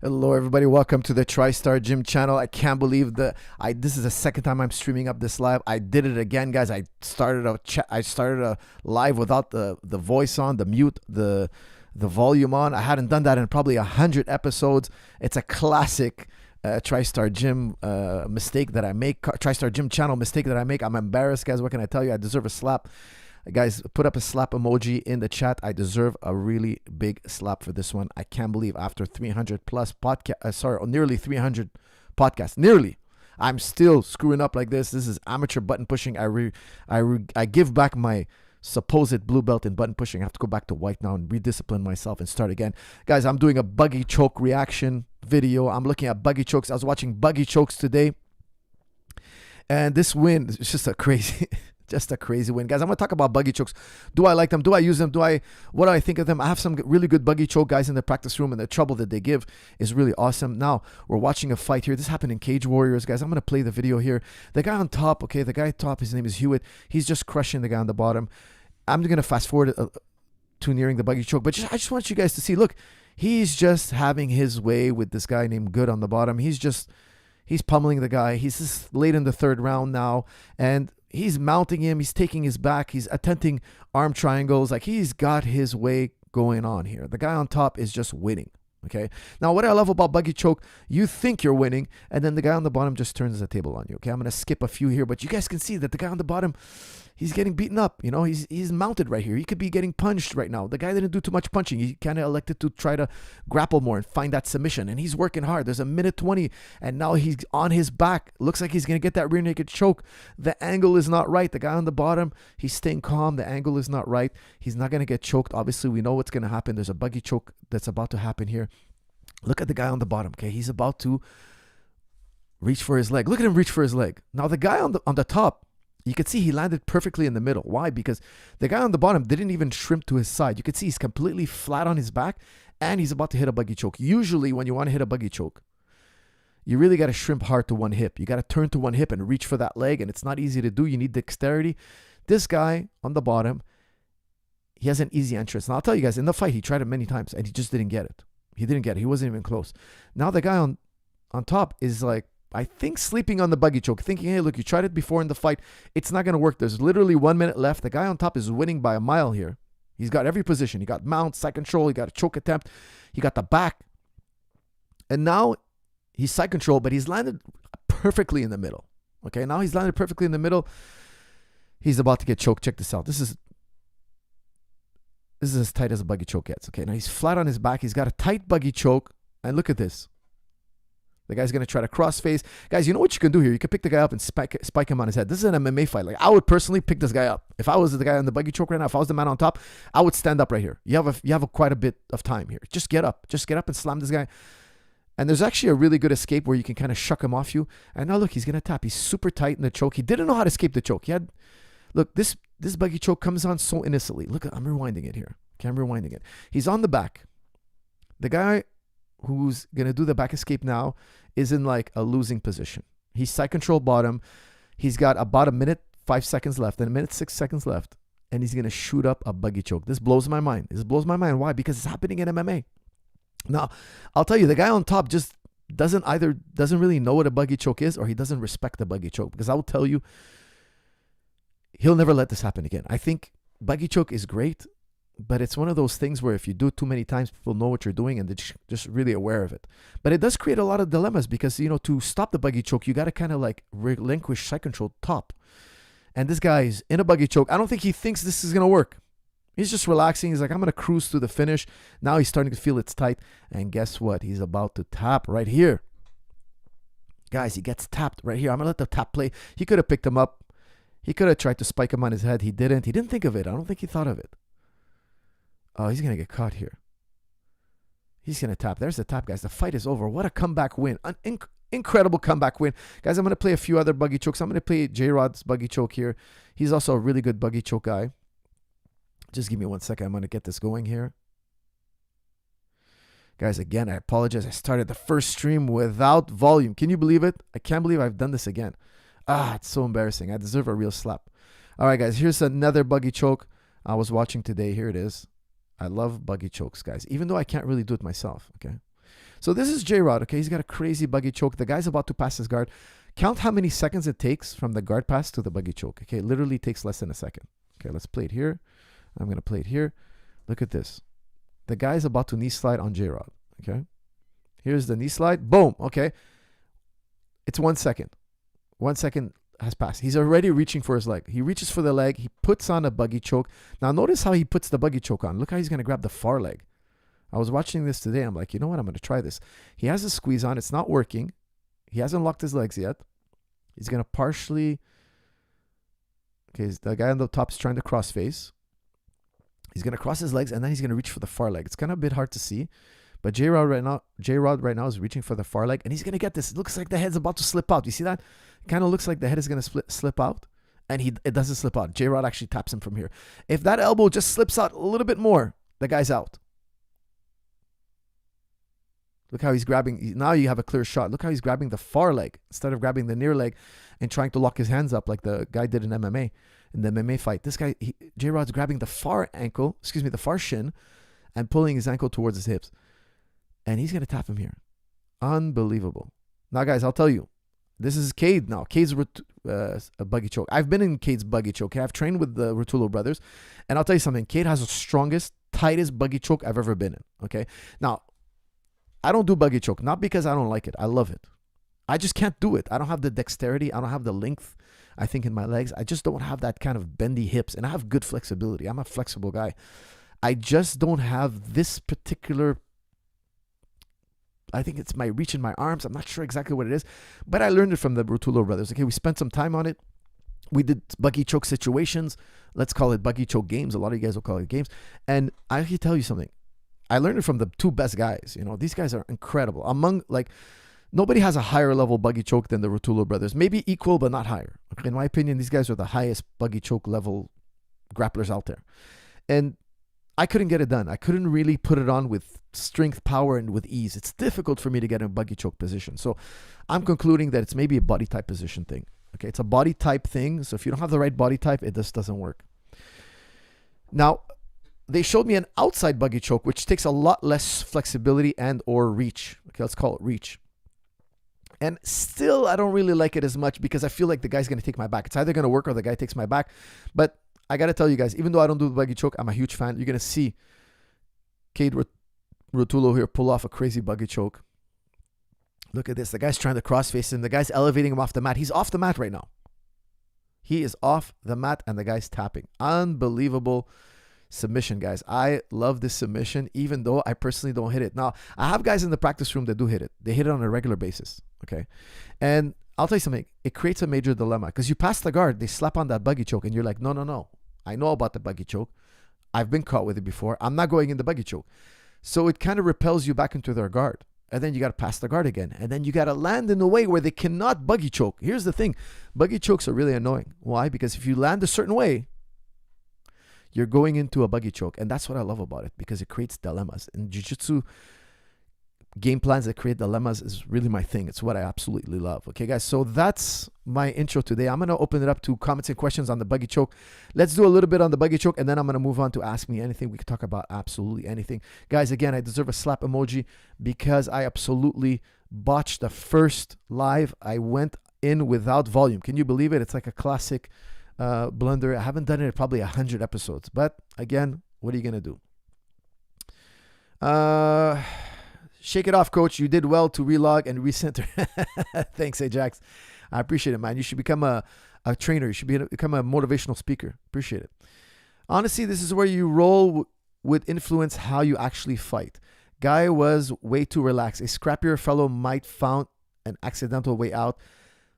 Hello, everybody. Welcome to the TriStar Gym channel. I can't believe this is the second time I'm streaming up this live. I did it again, guys. I started a live without the voice on, the mute, the volume on. I hadn't done that in probably 100 episodes. It's a classic TriStar Gym mistake that I make. TriStar Gym channel mistake that I make. I'm embarrassed, guys. What can I tell you? I deserve a slap. Guys, put up a slap emoji in the chat. I deserve a really big slap for this one. I can't believe after 300 plus podcast, nearly 300 podcasts, I'm still screwing up like this. This is amateur button pushing. I give back my supposed blue belt in button pushing. I have to go back to white now and rediscipline myself and start again. Guys, I'm doing a Buggy Choke reaction video. I'm looking at Buggy Chokes. I was watching Buggy Chokes today. And this win is just a crazy... Just a crazy win. Guys, I'm going to talk about Buggy Chokes. Do I like them? Do I use them? What do I think of them? I have some really good Buggy Choke guys in the practice room, and the trouble that they give is really awesome. Now, we're watching a fight here. This happened in Cage Warriors, guys. I'm going to play the video here. The guy on top, okay, the guy on top, his name is Hewitt. He's just crushing the guy on the bottom. I'm going to fast forward to nearing the Buggy Choke, but I just want you guys to see, look, he's just having his way with this guy named Good on the bottom. He's pummeling the guy. He's just late in the third round now, and he's mounting him. He's taking his back. He's attempting arm triangles. Like, he's got his way going on here. The guy on top is just winning. Okay. Now, what I love about Buggy Choke, you think you're winning, and then the guy on the bottom just turns the table on you. Okay. I'm going to skip a few here, but you guys can see that the guy on the bottom, he's getting beaten up. You know, he's mounted right here. He could be getting punched right now. The guy didn't do too much punching. He kind of elected to try to grapple more and find that submission, and he's working hard. There's a minute 20, and now he's on his back. Looks like he's going to get that rear naked choke. The angle is not right. The guy on the bottom, he's staying calm. The angle is not right. He's not going to get choked. Obviously, we know what's going to happen. There's a Buggy Choke that's about to happen here. Look at the guy on the bottom, okay? He's about to reach for his leg. Look at him reach for his leg. Now, the guy on the top, you can see he landed perfectly in the middle. Why? Because the guy on the bottom didn't even shrimp to his side. You can see he's completely flat on his back, and he's about to hit a Buggy Choke. Usually, when you want to hit a Buggy Choke, you really got to shrimp hard to one hip. You got to turn to one hip and reach for that leg, and it's not easy to do. You need dexterity. This guy on the bottom, he has an easy entrance. Now, I'll tell you guys, in the fight, he tried it many times, and he just didn't get it. He didn't get it. He wasn't even close. Now, the guy on top is like, I think, sleeping on the Buggy Choke, thinking, hey, look, you tried it before in the fight. It's not going to work. There's literally 1 minute left. The guy on top is winning by a mile here. He's got every position. He got mount, side control. He got a choke attempt. He got the back. And now he's side control, but he's landed perfectly in the middle. Okay, now he's landed perfectly in the middle. He's about to get choked. Check this out. This is as tight as a Buggy Choke gets. Okay, now he's flat on his back. He's got a tight Buggy Choke. And look at this. The guy's going to try to cross face. Guys, you know what you can do here? You can pick the guy up and spike him on his head. This is an MMA fight. Like, I would personally pick this guy up. If I was the guy on the Buggy Choke right now, if I was the man on top, I would stand up right here. You have quite a bit of time here. Just get up. Just get up and slam this guy. And there's actually a really good escape where you can kind of shuck him off you. And now look, he's going to tap. He's super tight in the choke. He didn't know how to escape the choke. Look, this Buggy Choke comes on so innocently. Look, I'm rewinding it here. Okay, I'm rewinding it. He's on the back. The guy who's going to do the back escape now is in like a losing position. He's side control bottom. He's got about a minute, 5 seconds left and a minute, 6 seconds left. And he's going to shoot up a Buggy Choke. This blows my mind. This blows my mind. Why? Because it's happening in MMA. Now, I'll tell you, the guy on top just doesn't really know what a Buggy Choke is, or he doesn't respect the Buggy Choke. Because I will tell you, he'll never let this happen again. I think Buggy Choke is great, but it's one of those things where if you do it too many times, people know what you're doing and they're just really aware of it. But it does create a lot of dilemmas because, you know, to stop the Buggy Choke, you got to kind of like relinquish side control top. And this guy is in a Buggy Choke. I don't think he thinks this is going to work. He's just relaxing. He's like, I'm going to cruise to the finish. Now he's starting to feel it's tight. And guess what? He's about to tap right here. Guys, he gets tapped right here. I'm going to let the tap play. He could have picked him up. He could have tried to spike him on his head. He didn't. He didn't think of it. I don't think he thought of it. Oh, he's going to get caught here. He's going to tap. There's the tap, guys. The fight is over. What a comeback win. An incredible comeback win. Guys, I'm going to play a few other Buggy Chokes. I'm going to play J-Rod's Buggy Choke here. He's also a really good Buggy Choke guy. Just give me 1 second. I'm going to get this going here. Guys, again, I apologize. I started the first stream without volume. Can you believe it? I can't believe I've done this again. It's so embarrassing. I deserve a real slap. All right, guys. Here's another Buggy Choke I was watching today. Here it is. I love Buggy Chokes, guys, even though I can't really do it myself, okay? So this is J-Rod, okay? He's got a crazy buggy choke. The guy's about to pass his guard. Count how many seconds it takes from the guard pass to the buggy choke, okay? It literally takes less than a second. Okay, let's play it here. I'm going to play it here. Look at this. The guy's about to knee slide on J-Rod, okay? Here's the knee slide. Boom, okay? It's 1 second. 1 second has passed. He's already reaching for his leg. He reaches for the leg. He puts on a buggy choke. Now, notice how he puts the buggy choke on. Look how he's going to grab the far leg. I was watching this today. I'm like, you know what? I'm going to try this. He has a squeeze on. It's not working. He hasn't locked his legs yet. He's going to partially... Okay, the guy on the top is trying to cross face. He's going to cross his legs, and then he's going to reach for the far leg. It's kind of a bit hard to see. But J-Rod right now is reaching for the far leg, and he's going to get this. It looks like the head's about to slip out. You see that? It kind of looks like the head is going to slip out, and it doesn't slip out. J-Rod actually taps him from here. If that elbow just slips out a little bit more, the guy's out. Look how he's grabbing. Now you have a clear shot. Look how he's grabbing the far leg instead of grabbing the near leg and trying to lock his hands up like the guy did in MMA, in the MMA fight. This guy, J-Rod's grabbing the far ankle, the far shin, and pulling his ankle towards his hips. And he's going to tap him here. Unbelievable. Now, guys, I'll tell you. This is Cade now. Cade's a buggy choke. I've been in Cade's buggy choke. I've trained with the Rotulo brothers. And I'll tell you something. Cade has the strongest, tightest buggy choke I've ever been in. Okay? Now, I don't do buggy choke. Not because I don't like it. I love it. I just can't do it. I don't have the dexterity. I don't have the length, I think, in my legs. I just don't have that kind of bendy hips. And I have good flexibility. I'm a flexible guy. I just don't have this particular... I think it's my reach in my arms. I'm not sure exactly what it is, but I learned it from the Rotulo brothers. Okay, we spent some time on it. We did buggy choke situations. Let's call it buggy choke games. A lot of you guys will call it games. And I can tell you something. I learned it from the two best guys. You know, these guys are incredible. Nobody has a higher level buggy choke than the Rotulo brothers. Maybe equal, but not higher. Okay, in my opinion, these guys are the highest buggy choke level grapplers out there. And I couldn't get it done. I couldn't really put it on with strength, power, and with ease. It's difficult for me to get in a buggy choke position. So I'm concluding that it's maybe a body type position thing. Okay, it's a body type thing. So if you don't have the right body type, it just doesn't work. Now, they showed me an outside buggy choke, which takes a lot less flexibility and or reach. Okay, let's call it reach. And still, I don't really like it as much because I feel like the guy's going to take my back. It's either going to work or the guy takes my back. But I got to tell you guys, even though I don't do the buggy choke, I'm a huge fan. You're going to see Cade Rotulo here pull off a crazy buggy choke. Look at this. The guy's trying to cross-face him. The guy's elevating him off the mat. He's off the mat right now. He is off the mat, and the guy's tapping. Unbelievable submission, guys. I love this submission, even though I personally don't hit it. Now, I have guys in the practice room that do hit it. They hit it on a regular basis, okay? And I'll tell you something. It creates a major dilemma because you pass the guard, they slap on that buggy choke, and you're like, no. I know about the buggy choke. I've been caught with it before. I'm not going in the buggy choke. So it kind of repels you back into their guard. And then you got to pass the guard again. And then you got to land in a way where they cannot buggy choke. Here's the thing. Buggy chokes are really annoying. Why? Because if you land a certain way, you're going into a buggy choke. And that's what I love about it because it creates dilemmas. In jiu-jitsu, game plans that create dilemmas is really my thing. It's what I absolutely love. Okay, guys, so that's my intro today. I'm going to open it up to comments and questions on the buggy choke. Let's do a little bit on the buggy choke, and then I'm going to move on to ask me anything. We can talk about absolutely anything. Guys, again, I deserve a slap emoji because I absolutely botched the first live. I went in without volume. Can you believe it? It's like a classic blunder. I haven't done it in probably 100 episodes. But again, what are you going to do? Shake it off, coach. You did well to relog and recenter. Thanks, Ajax. I appreciate it, man. You should become a trainer. You should become a motivational speaker. Appreciate it. Honestly, this is where you roll would influence how you actually fight. Guy was way too relaxed. A scrappier fellow might found an accidental way out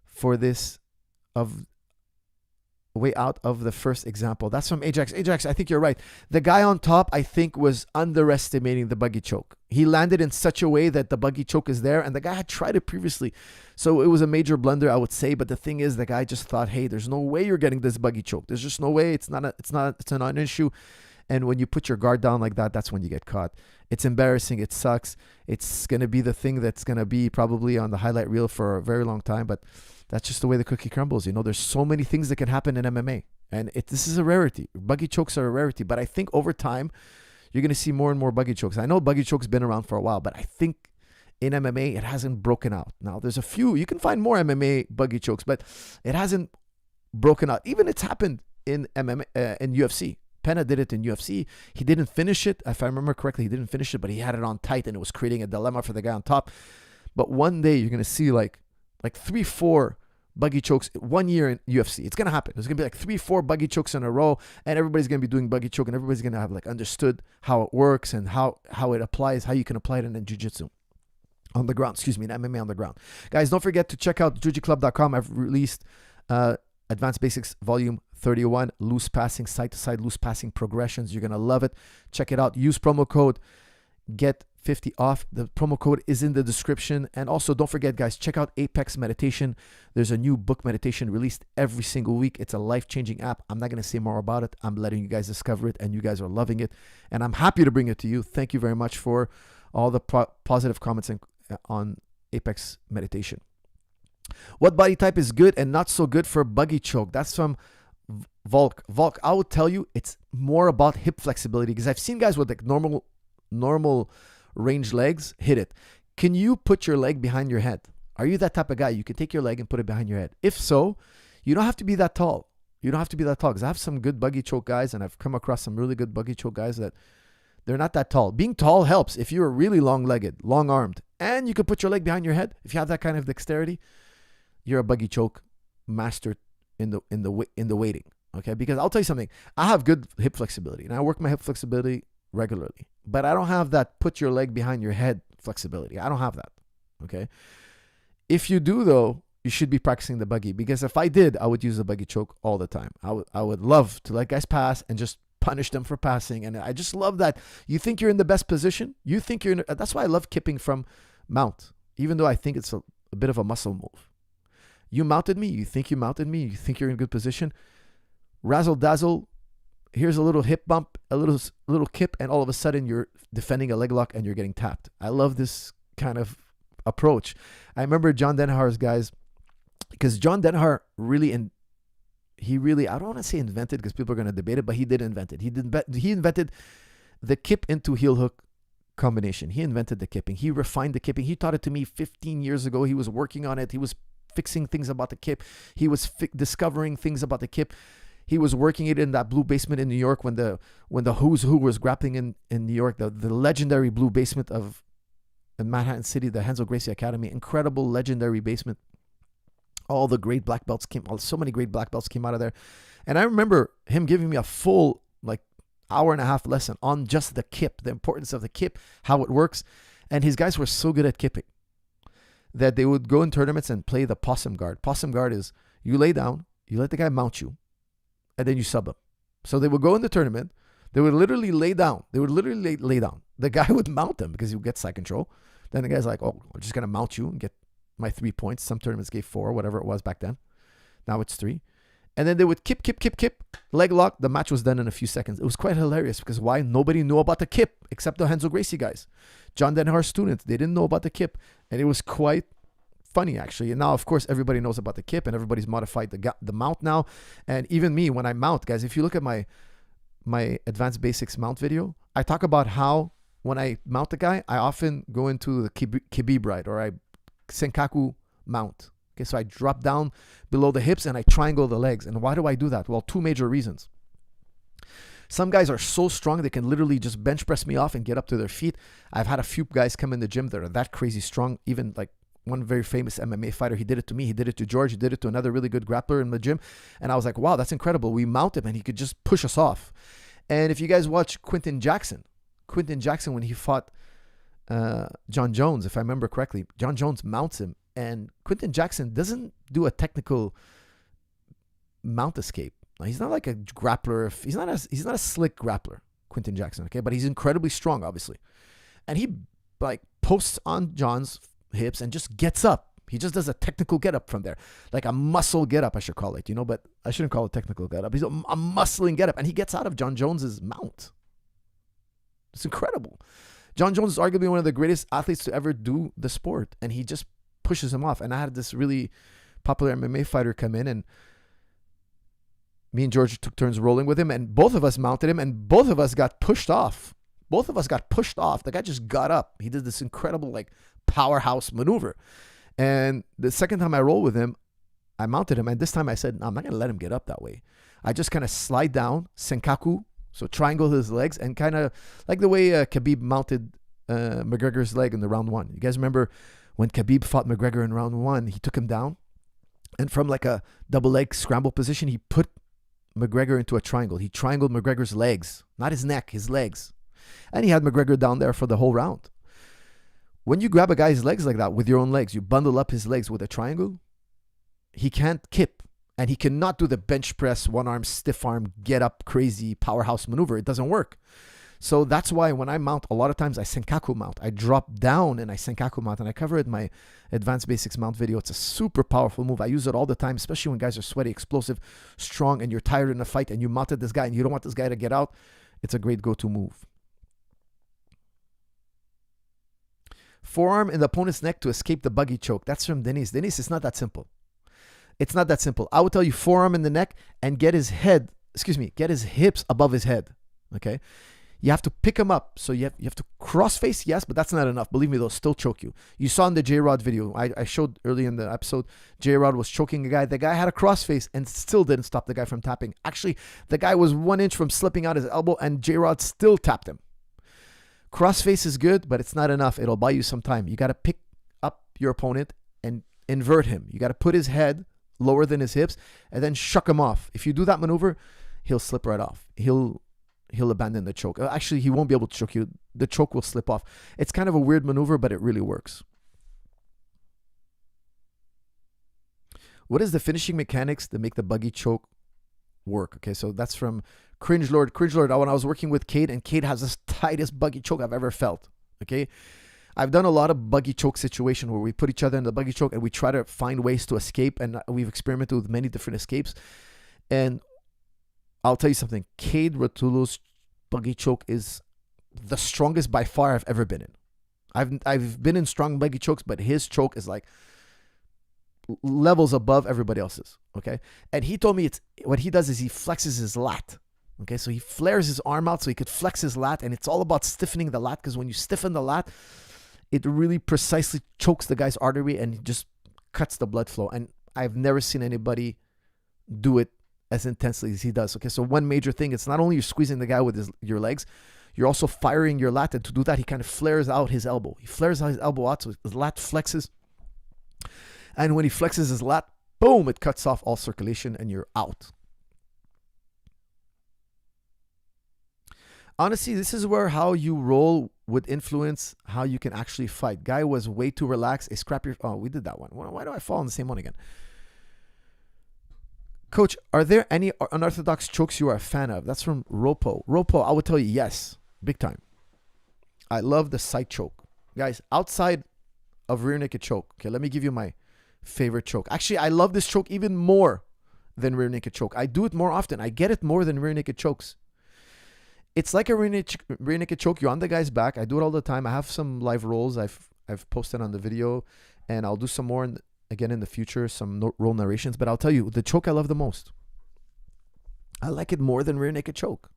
for this way out of the first example. That's from Ajax. Ajax, I think you're right. The guy on top, I think, was underestimating the buggy choke. He landed in such a way that the buggy choke is there, and the guy had tried it previously. So it was a major blunder, I would say. But the thing is, the guy just thought, hey, there's no way you're getting this buggy choke. There's just no way. It's not an issue. And when you put your guard down like that, that's when you get caught. It's embarrassing. It sucks. It's going to be the thing that's going to be probably on the highlight reel for a very long time. But that's just the way the cookie crumbles. You know, there's so many things that can happen in MMA. And this is a rarity. Buggy chokes are a rarity. But I think over time, you're going to see more and more buggy chokes. I know buggy chokes been around for a while, but I think in MMA, it hasn't broken out. Now, there's a few. You can find more MMA buggy chokes, but it hasn't broken out. Even it's happened in MMA, in UFC. Pena did it in UFC. He didn't finish it. If I remember correctly, he didn't finish it, but he had it on tight, and it was creating a dilemma for the guy on top. But one day, you're going to see like 3-4 buggy chokes 1 year in UFC. It's going to happen. There's going to be like 3-4 buggy chokes in a row, and everybody's going to be doing buggy choke, and everybody's going to have like understood how it works and how it applies, how you can apply it in jiu-jitsu on the ground, in MMA on the ground. Guys, don't forget to check out jujiclub.com. I've released Advanced Basics Volume 31, loose passing, side-to-side loose passing progressions. You're going to love it. Check it out. Use promo code GET 50 off. The promo code is in the description. And also, don't forget, guys, check out Apex Meditation. There's a new book meditation released every single week. It's a life-changing app. I'm not going to say more about it. I'm letting you guys discover it, and you guys are loving it. And I'm happy to bring it to you. Thank you very much for all the positive comments on Apex Meditation. What body type is good and not so good for buggy choke? That's from Volk. Volk, I would tell you it's more about hip flexibility, because I've seen guys with like normal range legs hit it. Can you put your leg behind your head? Are you that type of guy? You can take your leg and put it behind your head. If so, you don't have to be that tall. You don't have to be that tall, because I have some good buggy choke guys, and I've come across some really good buggy choke guys that they're not that tall. Being tall helps if you're really long-legged, long-armed, and you can put your leg behind your head. If you have that kind of dexterity, you're a buggy choke master in the waiting. Okay, because I'll tell you something. I have good hip flexibility, and I work my hip flexibility regularly, but I don't have that put your leg behind your head flexibility. I don't have that. Okay, if you do though, you should be practicing the buggy, because if I did, I would use the buggy choke all the time. I would love to let guys pass and just punish them for passing, and I just love that. You think you're in the best position. You think you're in. That's why I love kipping from mount, even though I think it's a bit of a muscle move. You mounted me. You think you mounted me. You think you're in a good position. Razzle dazzle. Here's a little hip bump, a little kip, and all of a sudden you're defending a leg lock and you're getting tapped. I love this kind of approach. I remember John Danaher's guys, because John Danaher really, I don't want to say invented, because people are going to debate it, but he did invent it. He invented the kip into heel hook combination. He invented the kipping. He refined the kipping. He taught it to me 15 years ago. He was working on it. He was fixing things about the kip. He was discovering things about the kip. He was working it in that blue basement in New York when the who's who was grappling in New York, the legendary blue basement of in Manhattan City, the Renzo Gracie Academy, incredible legendary basement. All the great black belts so many great black belts came out of there. And I remember him giving me a full like hour and a half lesson on just the kip, the importance of the kip, how it works. And his guys were so good at kipping that they would go in tournaments and play the Possum guard. Possum guard is you lay down, you let the guy mount you, and then you sub him. So they would go in the tournament, they would literally lay down. Lay down. The guy would mount them because he would get side control. Then the guy's like, oh, I'm just going to mount you and get my 3 points. Some tournaments gave 4, whatever it was back then. Now it's 3. And then they would kip, leg lock. The match was done in a few seconds. It was quite hilarious, because why? Nobody knew about the kip except the Renzo Gracie guys. John Danaher students, they didn't know about the kip. And it was quite funny, actually. And now, of course, everybody knows about the kip, and everybody's modified the mount now. And even me, when I mount, guys, if you look at my Advanced Basics mount video, I talk about how when I mount the guy, I often go into the kibib ride, or I senkaku mount. Okay, so I drop down below the hips and I triangle the legs. And why do I do that? Well, 2 major reasons. Some guys are so strong they can literally just bench press me off and get up to their feet. I've had a few guys come in the gym that are that crazy strong. Even like one very famous MMA fighter, he did it to me. He did it to George. He did it to another really good grappler in the gym. And I was like, wow, that's incredible. We mount him and he could just push us off. And if you guys watch Quinton Jackson, when he fought John Jones, if I remember correctly, John Jones mounts him. And Quinton Jackson doesn't do a technical mount escape. He's not like a grappler. He's not a slick grappler, Quinton Jackson, okay? But he's incredibly strong, obviously. And he like posts on John's hips and just gets up. He just does a technical get up from there. Like a muscle get up, I should call it, but I shouldn't call it technical get up. He's a muscling get up, and he gets out of John Jones's mount. It's incredible. John Jones is arguably one of the greatest athletes to ever do the sport, and he just pushes him off. And I had this really popular MMA fighter come in, and me and George took turns rolling with him, and both of us mounted him, and both of us got pushed off. The guy just got up. He did this incredible like powerhouse maneuver. And the second time I rolled with him, I mounted him, and this time I said, no, I'm not going to let him get up that way. I just kind of slide down, senkaku, so triangle his legs, and kind of like the way Khabib mounted McGregor's leg in the round one. You guys remember when Khabib fought McGregor in round one, he took him down, and from like a double leg scramble position, he put McGregor into a triangle. He triangled McGregor's legs, not his neck, his legs. And he had McGregor down there for the whole round. When you grab a guy's legs like that with your own legs, you bundle up his legs with a triangle, he can't kip. And he cannot do the bench press, one arm, stiff arm, get up, crazy powerhouse maneuver. It doesn't work. So that's why when I mount, a lot of times I senkaku mount. I drop down and I senkaku mount. And I cover it in my advanced basics mount video. It's a super powerful move. I use it all the time, especially when guys are sweaty, explosive, strong, and you're tired in a fight and you mounted this guy and you don't want this guy to get out. It's a great go-to move. Forearm in the opponent's neck to escape the buggy choke. That's from Denise. Denise, it's not that simple. It's not that simple. I would tell you forearm in the neck and get his hips above his head. Okay? You have to pick him up. So you have to cross face, yes, but that's not enough. Believe me, they'll still choke you. You saw in the J-Rod video, I showed early in the episode, J-Rod was choking a guy. The guy had a cross face and still didn't stop the guy from tapping. Actually, the guy was 1 inch from slipping out his elbow and J-Rod still tapped him. Cross face is good, but it's not enough. It'll buy you some time. You got to pick up your opponent and invert him. You got to put his head lower than his hips and then shuck him off. If you do that maneuver, he'll slip right off. He'll abandon the choke. Actually, he won't be able to choke you. The choke will slip off. It's kind of a weird maneuver, but it really works. What is the finishing mechanics that make the buggy choke work? Okay, so that's from Cringe Lord. Cringe Lord, when I was working with Cade, and Cade has the tightest buggy choke I've ever felt. Okay, I've done a lot of buggy choke situation where we put each other in the buggy choke and we try to find ways to escape, and we've experimented with many different escapes. And I'll tell you something, Cade Rotulo's buggy choke is the strongest by far I've ever been in. I've been in strong buggy chokes, but his choke is like levels above everybody else's. Okay, and he told me what he does is he flexes his lat. Okay, so he flares his arm out so he could flex his lat, and it's all about stiffening the lat, because when you stiffen the lat, it really precisely chokes the guy's artery and just cuts the blood flow. And I've never seen anybody do it as intensely as he does. Okay, so one major thing, it's not only you're squeezing the guy with your legs, you're also firing your lat. And to do that, he kind of flares out his elbow. He flares out his elbow out so his lat flexes. And when he flexes his lat, boom, it cuts off all circulation and you're out. Honestly, this is where how you roll would influence how you can actually fight. Guy was way too relaxed. We did that one. Why do I fall on the same one again? Coach, are there any unorthodox chokes you are a fan of? That's from Ropo. Ropo, I would tell you yes, big time. I love the side choke. Guys, outside of rear naked choke, okay, let me give you my favorite choke. Actually, I love this choke even more than rear naked choke. I do it more often. I get it more than rear naked chokes. It's like a rear naked choke. You're on the guy's back. I do it all the time. I have some live rolls I've posted on the video, and I'll do some more again in the future, some roll narrations. But I'll tell you, the choke I love the most, I like it more than rear naked choke,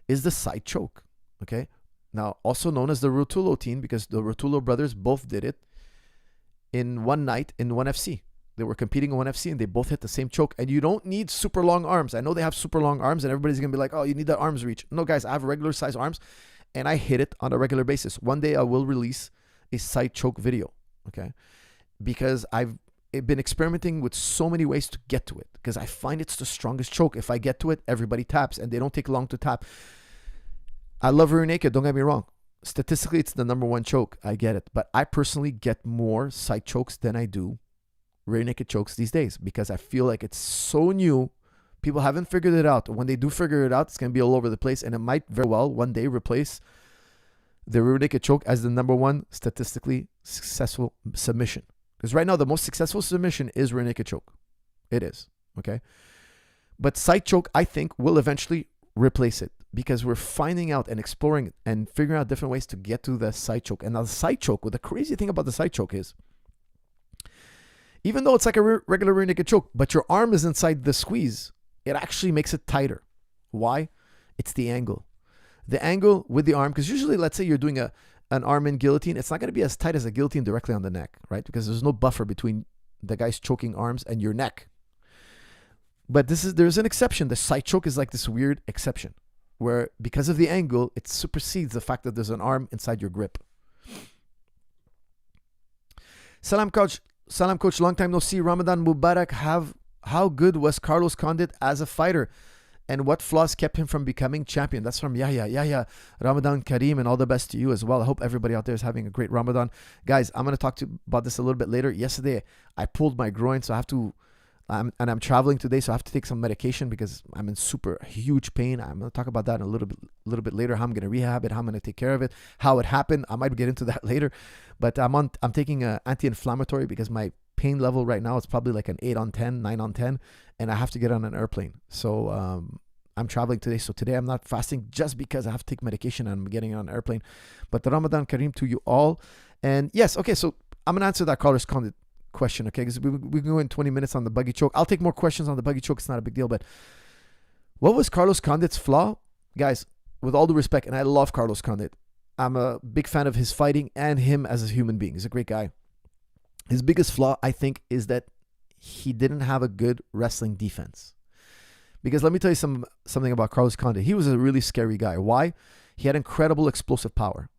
is the side choke. Okay, now also known as the Rotulo team, because the Rotulo brothers both did it in one night in 1FC. They were competing in 1FC and they both hit the same choke. And you don't need super long arms. I know they have super long arms and everybody's going to be like, oh, you need that arms reach. No, guys, I have regular size arms and I hit it on a regular basis. One day I will release a side choke video, okay? Because I've been experimenting with so many ways to get to it, because I find it's the strongest choke. If I get to it, everybody taps and they don't take long to tap. I love rear naked, don't get me wrong. Statistically, it's the #1 choke. I get it. But I personally get more side chokes than I do rear naked chokes these days, because I feel like it's so new. People haven't figured it out. When they do figure it out, it's going to be all over the place, and it might very well one day replace the rear naked choke as the #1 statistically successful submission. Because right now, the most successful submission is rear naked choke. It is, okay? But side choke, I think, will eventually replace it, because we're finding out and exploring and figuring out different ways to get to the side choke. And now the side choke, well, the crazy thing about the side choke is, even though it's like a regular rear naked choke, but your arm is inside the squeeze, it actually makes it tighter. Why? It's the angle. The angle with the arm, because usually, let's say you're doing a an arm in guillotine, it's not going to be as tight as a guillotine directly on the neck, right? Because there's no buffer between the guy's choking arms and your neck. But there's an exception. The side choke is like this weird exception where because of the angle, it supersedes the fact that there's an arm inside your grip. Salam coach, long time no see. Ramadan Mubarak. How good was Carlos Condit as a fighter? And what flaws kept him from becoming champion? That's from Yahya. Ramadan Kareem, and all the best to you as well. I hope everybody out there is having a great Ramadan. Guys, I'm going to talk about this a little bit later. Yesterday, I pulled my groin, so I have to, and I'm traveling today, so I have to take some medication because I'm in super huge pain. I'm going to talk about that a little bit later, how I'm going to rehab it, how I'm going to take care of it, how it happened. I might get into that later. But I'm taking an anti-inflammatory because my pain level right now is probably like an 8 on 10, 9 on 10, and I have to get on an airplane. So I'm traveling today. So today I'm not fasting just because I have to take medication and I'm getting on an airplane. But the Ramadan Kareem to you all. And yes, okay, so I'm going to answer that Carlos Condit question, okay? Because we can go in 20 minutes on the Buggy Choke. I'll take more questions on the Buggy Choke. It's not a big deal. But what was Carlos Condit's flaw? Guys, with all due respect, and I love Carlos Condit. I'm a big fan of his fighting and him as a human being. He's a great guy. His biggest flaw, I think, is that he didn't have a good wrestling defense. Because let me tell you something about Carlos Condit. He was a really scary guy. Why? He had incredible explosive power.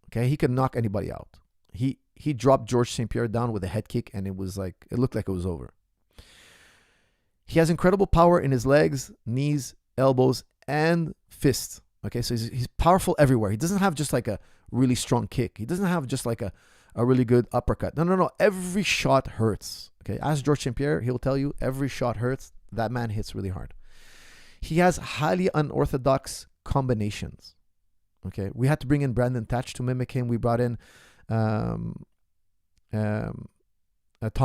Okay, he could knock anybody out. He dropped George St. Pierre down with a head kick, and it looked like it was over. He has incredible power in his legs, knees, elbows, and fists. Okay, so he's powerful everywhere. He doesn't have just like a really strong kick. He doesn't have just like a really good uppercut. No. Every shot hurts. Okay, ask George St. Pierre. He'll tell you every shot hurts. That man hits really hard. He has highly unorthodox combinations. Okay, we had to bring in Brandon Thatch to mimic him. We brought in Tom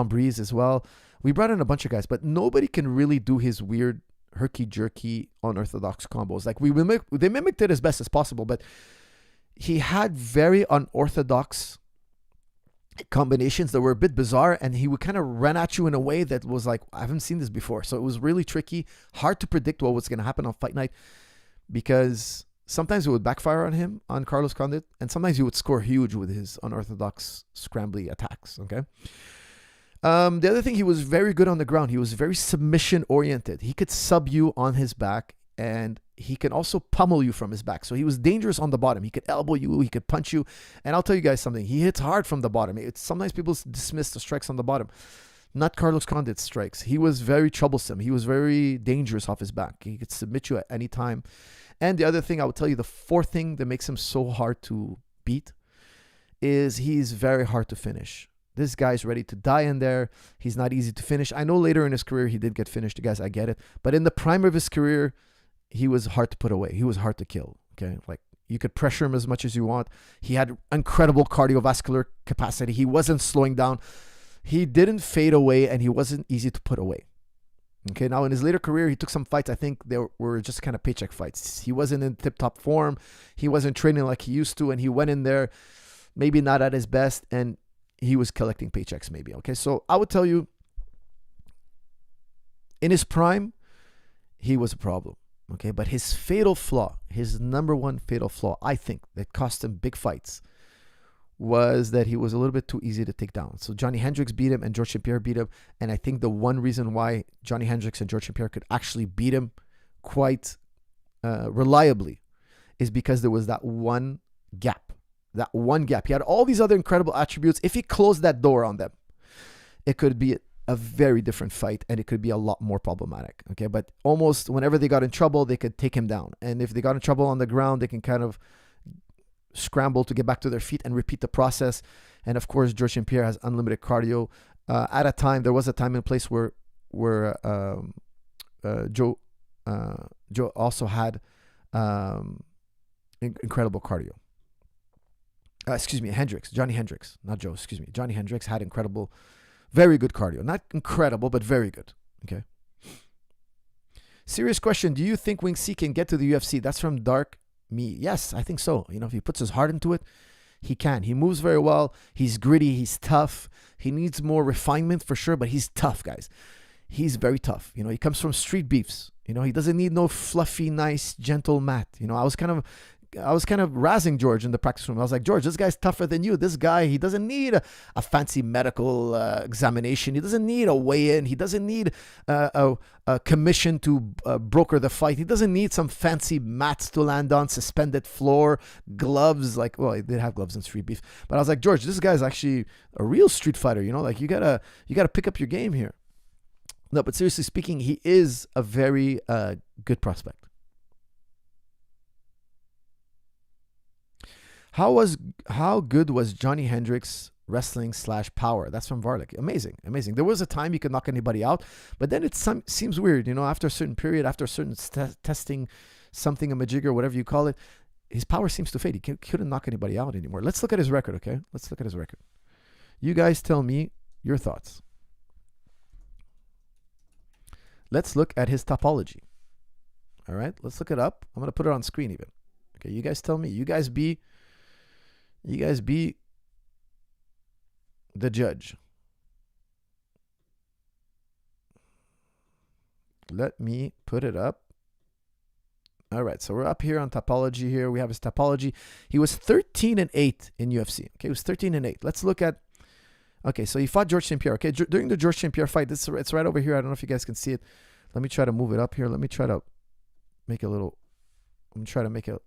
Breeze as well. We brought in a bunch of guys, but nobody can really do his weird herky-jerky unorthodox combos. Like they mimicked it as best as possible, but he had very unorthodox combinations that were a bit bizarre, and he would kind of run at you in a way that was like, I haven't seen this before. So it was really tricky, hard to predict what was going to happen on fight night, because sometimes it would backfire on him, on Carlos Condit, and sometimes he would score huge with his unorthodox scrambly attacks. Okay. The other thing, he was very good on the ground. He was very submission oriented. He could sub you on his back, and he can also pummel you from his back. So he was dangerous on the bottom. He could elbow you, he could punch you. And I'll tell you guys something, he hits hard from the bottom. Sometimes people dismiss the strikes on the bottom. Not Carlos Condit's strikes. He was very troublesome. He was very dangerous off his back. He could submit you at any time. And the other thing I would tell you, the fourth thing that makes him so hard to beat is he's very hard to finish. This guy's ready to die in there. He's not easy to finish. I know later in his career he did get finished, guys. I get it. But in the prime of his career, he was hard to put away. He was hard to kill. Okay, like you could pressure him as much as you want. He had incredible cardiovascular capacity. He wasn't slowing down. He didn't fade away, and he wasn't easy to put away. Okay, now in his later career, he took some fights. I think they were just kind of paycheck fights. He wasn't in tip-top form. He wasn't training like he used to, and he went in there maybe not at his best, and he was collecting paychecks maybe. Okay, so I would tell you, in his prime, he was a problem. Okay, but his fatal flaw, his number one fatal flaw, I think, that cost him big fights, was that he was a little bit too easy to take down. So Johnny Hendricks beat him and George St. Pierre beat him. And I think the one reason why Johnny Hendricks and George St. Pierre could actually beat him quite reliably is because there was that one gap. That one gap. He had all these other incredible attributes. If he closed that door on them, it could be a very different fight, and it could be a lot more problematic. Okay, but almost whenever they got in trouble, they could take him down. And if they got in trouble on the ground, they can kind of scramble to get back to their feet and repeat the process. And of course, George St. Pierre has unlimited cardio. There was a time and place where Joe also had incredible cardio. Johnny Hendricks, not Joe. Johnny Hendricks had very good cardio. Not incredible, but very good. Okay. Serious question. Do you think Wing C can get to the UFC? That's from Dark Me. Yes, I think so. If he puts his heart into it, he can. He moves very well. He's gritty. He's tough. He needs more refinement for sure, but he's tough, guys. He's very tough. He comes from street beefs. He doesn't need no fluffy, nice, gentle mat. I was kind of I was kind of razzing George in the practice room. I was like, George, this guy's tougher than you. This guy, he doesn't need a fancy medical examination. He doesn't need a weigh-in. He doesn't need a commission to broker the fight. He doesn't need some fancy mats to land on, suspended floor, gloves. Like, well, he did have gloves in Street Beef. But I was like, George, this guy's actually a real street fighter. You know, like you gotta pick up your game here. No, but seriously speaking, he is a very good prospect. How good was Johnny Hendricks wrestling / power? That's from Varlic. Amazing. There was a time you could knock anybody out, but then it seems weird, you know, after a certain period, after a certain testing, something, a majigger, whatever you call it, his power seems to fade. He couldn't knock anybody out anymore. Let's look at his record, okay? Let's look at his record. You guys tell me your thoughts. Let's look at his topology. All right, let's look it up. I'm going to put it on screen even. Okay, you guys tell me. You guys be the judge. Let me put it up. All right, so we're up here on topology here. We have his topology. He was 13-8 in UFC. Okay, he was 13-8. Let's look at. Okay, so he fought George St. Pierre. Okay, during the George St. Pierre fight, it's right over here. I don't know if you guys can see it. Let me try to move it up here. Let me try to make it a little. I'm trying to make it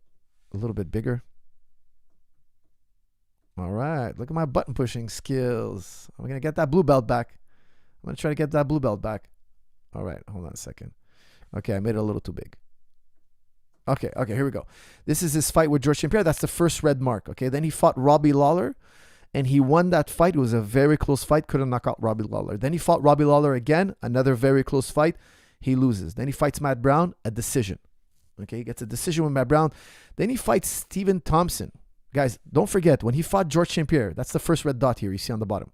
a little bit bigger. All right, look at my button pushing skills. I'm gonna get that blue belt back. I'm gonna try to get that blue belt back. All right, hold on a second. Okay, I made it a little too big. Okay, here we go. This is his fight with George St. Pierre. That's the first red mark. Okay, then he fought Robbie Lawler, and he won that fight. It was a very close fight. Couldn't knock out Robbie Lawler. Then he fought Robbie Lawler again. Another very close fight. He loses. Then he fights Matt Brown, a decision. Okay, he gets a decision with Matt Brown. Then he fights Stephen Thompson. Guys, don't forget, when he fought George St. Pierre, that's the first red dot here you see on the bottom.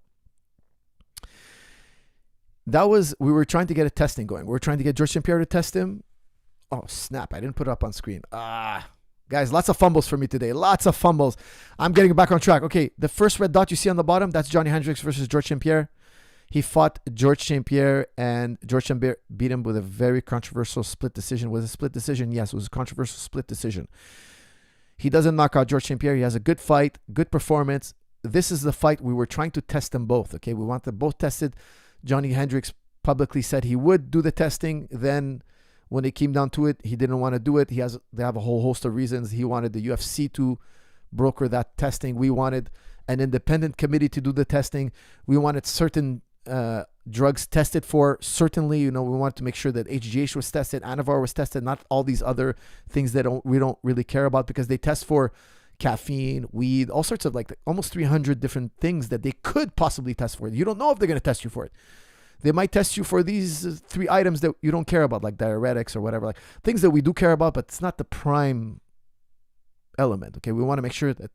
We were trying to get a testing going. We were trying to get George St. Pierre to test him. Oh, snap. I didn't put it up on screen. Guys, lots of fumbles for me today. Lots of fumbles. I'm getting back on track. Okay, the first red dot you see on the bottom, that's Johnny Hendricks versus George St. Pierre. He fought George St. Pierre, and George St. Pierre beat him with a very controversial split decision. Was it a split decision? Yes, it was a controversial split decision. He doesn't knock out George St. Pierre. He has a good fight, good performance. This is the fight we were trying to test them both. Okay, we want them both tested. Johnny Hendricks publicly said he would do the testing. Then when it came down to it, he didn't want to do it. They have a whole host of reasons. He wanted the UFC to broker that testing. We wanted an independent committee to do the testing. We wanted certain drugs tested for. Certainly, we wanted to make sure that HGH was tested, Anavar was tested, not all these other things that we don't really care about, because they test for caffeine, weed, all sorts of almost 300 different things that they could possibly test for. You don't know if they're going to test you for it. They might test you for these 3 items that you don't care about, like diuretics or whatever, like things that we do care about, but it's not the prime element. Okay, we want to make sure that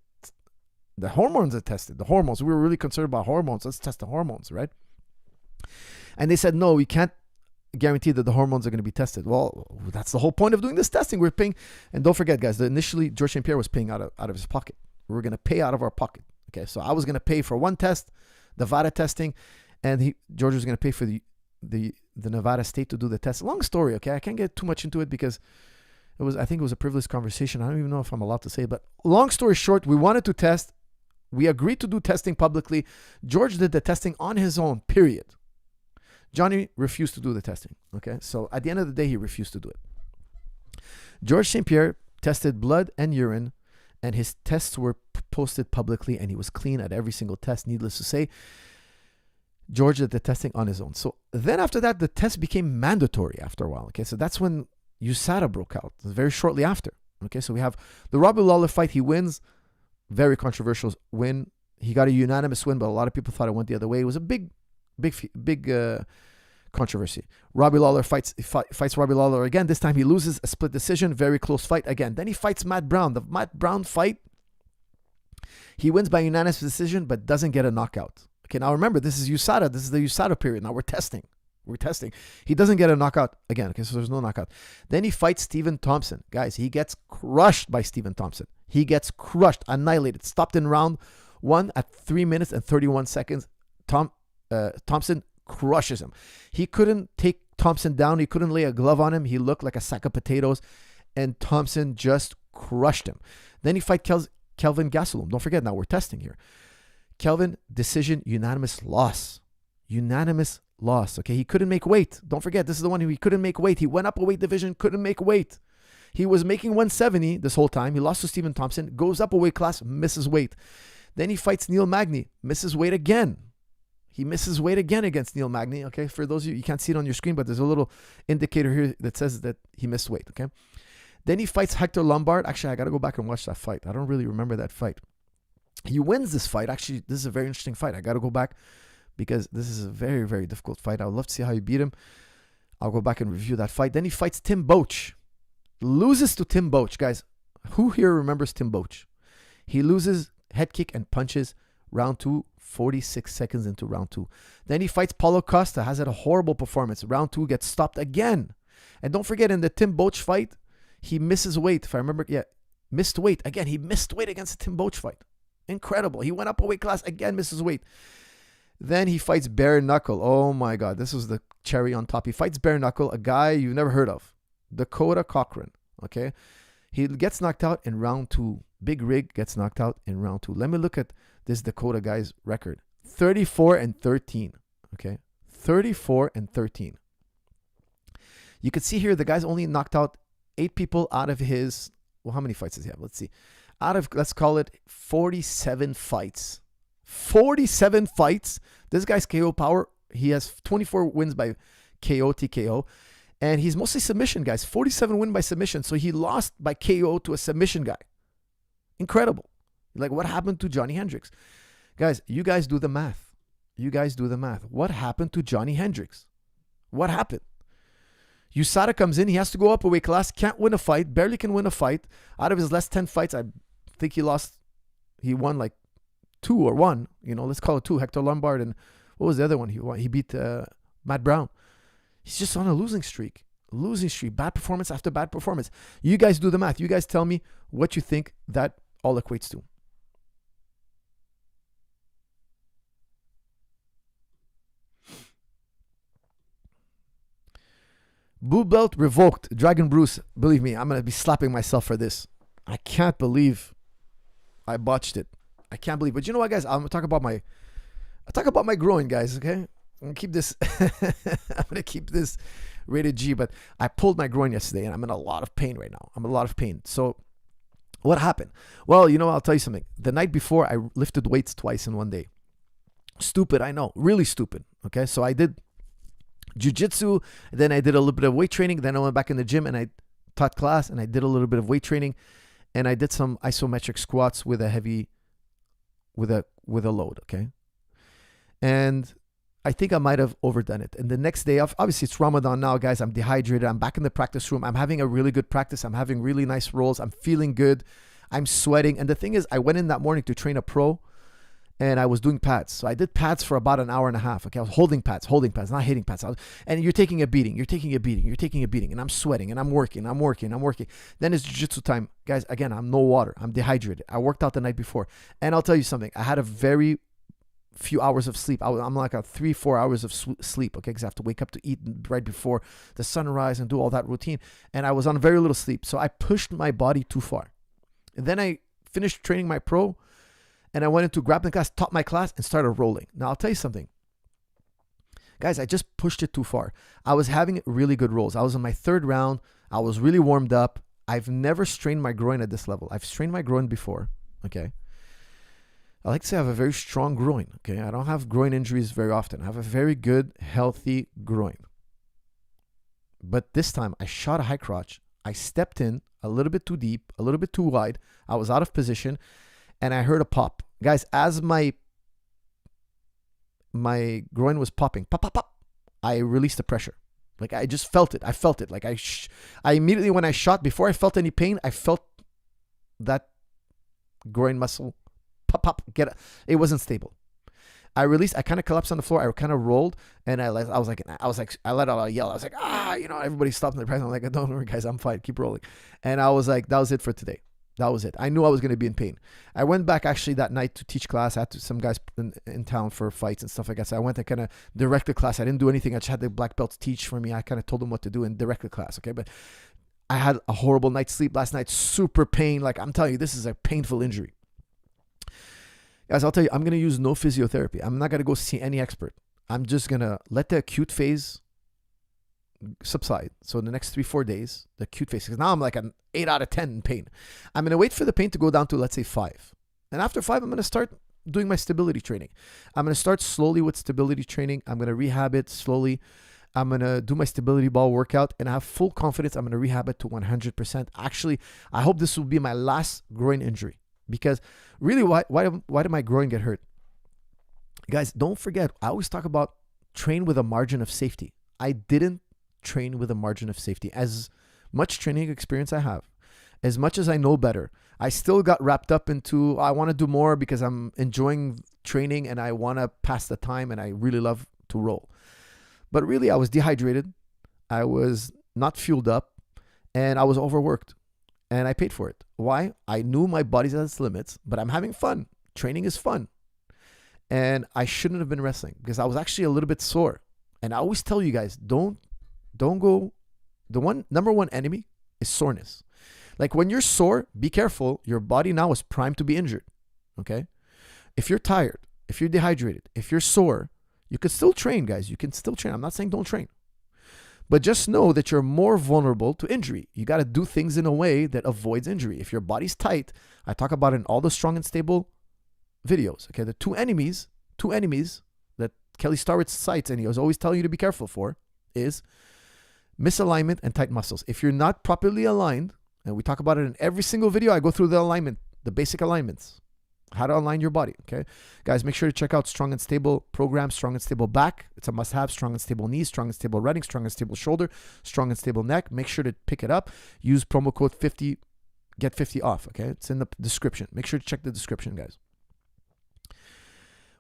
the hormones are tested. The hormones, we were really concerned about hormones. Let's test the hormones, right? And they said, no, we can't guarantee that the hormones are going to be tested. Well, that's the whole point of doing this testing. We're paying, and don't forget, guys, that initially George St. Pierre was paying out of his pocket. We were going to pay out of our pocket. Okay, so I was going to pay for one test, the VADA testing, and George was going to pay for the Nevada state to do the test. Long story, okay? I can't get too much into it because I think it was a privileged conversation. I don't even know if I'm allowed to say it, but long story short, we wanted to test. We agreed to do testing publicly. George did the testing on his own, period. Johnny refused to do the testing. Okay, so at the end of the day, he refused to do it. George St. Pierre tested blood and urine, and his tests were posted publicly, and he was clean at every single test. Needless to say, George did the testing on his own. So then after that, the test became mandatory after a while. Okay, so that's when USADA broke out, very shortly after. Okay, so we have the Robbie Lawler fight. He wins. Very controversial win. He got a unanimous win, but a lot of people thought it went the other way. It was a big controversy. Robbie Lawler fights Robbie Lawler again. This time he loses, a split decision, very close fight again. Then he fights Matt Brown. The Matt Brown fight, he wins by unanimous decision, but doesn't get a knockout. Okay, now remember, this is USADA. This is the USADA period. Now we're testing. He doesn't get a knockout again. Okay, so there's no knockout. Then he fights Stephen Thompson. Guys, he gets crushed by Stephen Thompson. He gets crushed, annihilated. Stopped in round 1 at 3 minutes and 31 seconds. Thompson crushes him. He couldn't take Thompson down. He couldn't lay a glove on him. He looked like a sack of potatoes. And Thompson just crushed him. Then he fight Kelvin Gastelum. Don't forget, now we're testing here. Kelvin, decision, unanimous loss. Unanimous loss. Okay, he couldn't make weight. Don't forget, this is the one who he couldn't make weight. He went up a weight division, couldn't make weight. He was making 170 this whole time. He lost to Stephen Thompson, goes up a weight class, misses weight. Then he fights Neil Magny, misses weight again. He misses weight again against Neil Magny. Okay, for those of you can't see it on your screen, but there's a little indicator here that says that he missed weight. Okay, then he fights Hector Lombard. Actually, I got to go back and watch that fight. I don't really remember that fight. He wins this fight. Actually, this is a very interesting fight. I got to go back because this is a very, very difficult fight. I would love to see how he beat him. I'll go back and review that fight. Then he fights Tim Boach. Loses to Tim Boach. Guys, who here remembers Tim Boach? He loses head kick and punches round 2, 46 seconds into round 2. Then he fights Paulo Costa. Has had a horrible performance. Round 2 gets stopped again. And don't forget, in the Tim Boach fight, he misses weight. If I remember, missed weight. Again, he missed weight against the Tim Boach fight. Incredible. He went up a weight class, again misses weight. Then he fights Bare Knuckle. Oh my God, this was the cherry on top. He fights Bare Knuckle, a guy you've never heard of. Dakota Cochran, okay? He gets knocked out in round 2. Big Rig gets knocked out in round 2. Let me look at this Dakota guy's record. 34-13, okay? 34-13. You can see here the guy's only knocked out 8 people out of his, well, how many fights does he have? Let's see. Out of, let's call it 47 fights. 47 fights. This guy's KO power, he has 24 wins by KO, TKO. And he's mostly submission, guys. 47 win by submission. So he lost by KO to a submission guy. Incredible. Like, what happened to Johnny Hendricks? Guys, you guys do the math. You guys do the math. What happened to Johnny Hendricks? What happened? USADA comes in. He has to go up a weight class. Can't win a fight. Barely can win a fight. Out of his last 10 fights, I think he won like 2 or 1. You know, let's call it 2. Hector Lombard, and what was the other one he won? He beat Matt Brown. He's just on a losing streak. Losing streak. Bad performance after bad performance. You guys do the math. You guys tell me what you think that all equates to. Blue belt revoked. Dragon Bruce. Believe me, I'm going to be slapping myself for this. I can't believe I botched it. I can't believe. But you know what, guys? I'm going to talk about my groin, guys, okay? I'm going to keep this I'm going to keep this rated G, but I pulled my groin yesterday and I'm in a lot of pain right now. I'm in a lot of pain. So what happened? Well, you know, I'll tell you something. The night before, I lifted weights twice in one day. Stupid, I know. Really stupid. Okay, so I did jiu-jitsu, then I did a little bit of weight training, then I went back in the gym and I taught class and I did a little bit of weight training and I did some isometric squats with a heavy, with a load, okay? And I think I might have overdone it. And the next day, obviously it's Ramadan now, guys. I'm dehydrated. I'm back in the practice room. I'm having a really good practice. I'm having really nice rolls. I'm feeling good. I'm sweating. And the thing is, I went in that morning to train a pro and I was doing pads. So I did pads for about an hour and a half. Okay, I was holding pads, not hitting pads. And you're taking a beating. And I'm sweating and I'm working. Then it's jiu-jitsu time. Guys, again, I'm no water. I'm dehydrated. I worked out the night before. And I'll tell you something. I had a very few hours of sleep. I'm like a 3-4 hours of sleep, okay, because I have to wake up to eat right before the sunrise and do all that routine, and I was on very little sleep, so I pushed my body too far. And then I finished training my pro and I went into grappling class, taught my class, and started rolling. Now I'll tell you something, guys, I just pushed it too far. I was having really good rolls. I was in my 3rd round. I was really warmed up. I've never strained my groin at this level. I've strained my groin before, okay. I like to say I have a very strong groin, okay? I don't have groin injuries very often. I have a very good, healthy groin. But this time, I shot a high crotch. I stepped in a little bit too deep, a little bit too wide. I was out of position, and I heard a pop. Guys, as my groin was popping, pop, pop, pop, I released the pressure. Like, I just felt it. I felt it. Like, I immediately, when I shot, before I felt any pain, I felt that groin muscle pop, it wasn't stable. I released, I kind of collapsed on the floor. I kind of rolled and I let out a yell. I was like, everybody stopped in the practice. I'm like, don't worry, guys, I'm fine. Keep rolling. And I was like, that was it for today. That was it. I knew I was going to be in pain. I went back actually that night to teach class. I had some guys in town for fights and stuff like that. So I went and kind of directed class. I didn't do anything. I just had the black belts teach for me. I kind of told them what to do and directed class. Okay. But I had a horrible night's sleep last night, super pain. Like I'm telling you, this is a painful injury. Guys, I'll tell you, I'm going to use no physiotherapy. I'm not going to go see any expert. I'm just going to let the acute phase subside. So in the next 3-4 days, the acute phase, because now I'm like an 8 out of 10 in pain. I'm going to wait for the pain to go down to, let's say, 5. And after 5, I'm going to start doing my stability training. I'm going to start slowly with stability training. I'm going to rehab it slowly. I'm going to do my stability ball workout, and I have full confidence I'm going to rehab it to 100%. Actually, I hope this will be my last groin injury. Because really, why did my groin get hurt? Guys, don't forget, I always talk about train with a margin of safety. I didn't train with a margin of safety. As much training experience I have, as much as I know better, I still got wrapped up into, I want to do more because I'm enjoying training and I want to pass the time and I really love to roll. But really, I was dehydrated. I was not fueled up and I was overworked. And I paid for it. Why? I knew my body's at its limits, but I'm having fun. Training is fun. And I shouldn't have been wrestling because I was actually a little bit sore. And I always tell you guys, don't go. The number one enemy is soreness. Like when you're sore, be careful. Your body now is primed to be injured. Okay? If you're tired, if you're dehydrated, if you're sore, you can still train, guys. You can still train. I'm not saying don't train. But just know that you're more vulnerable to injury. You got to do things in a way that avoids injury. If your body's tight, I talk about it in all the strong and stable videos. Okay, the two enemies that Kelly Starrett cites and he was always telling you to be careful for is misalignment and tight muscles. If you're not properly aligned, and we talk about it in every single video, I go through the alignment, the basic alignments, how to align your body. Okay, guys, make sure to check out Strong and Stable program, Strong and Stable back. It's a must-have. Strong and Stable knees, Strong and Stable running, Strong and Stable shoulder, Strong and Stable neck. Make sure to pick it up. Use promo code 50, get 50 off. Okay, it's in the description. Make sure to check the description, guys.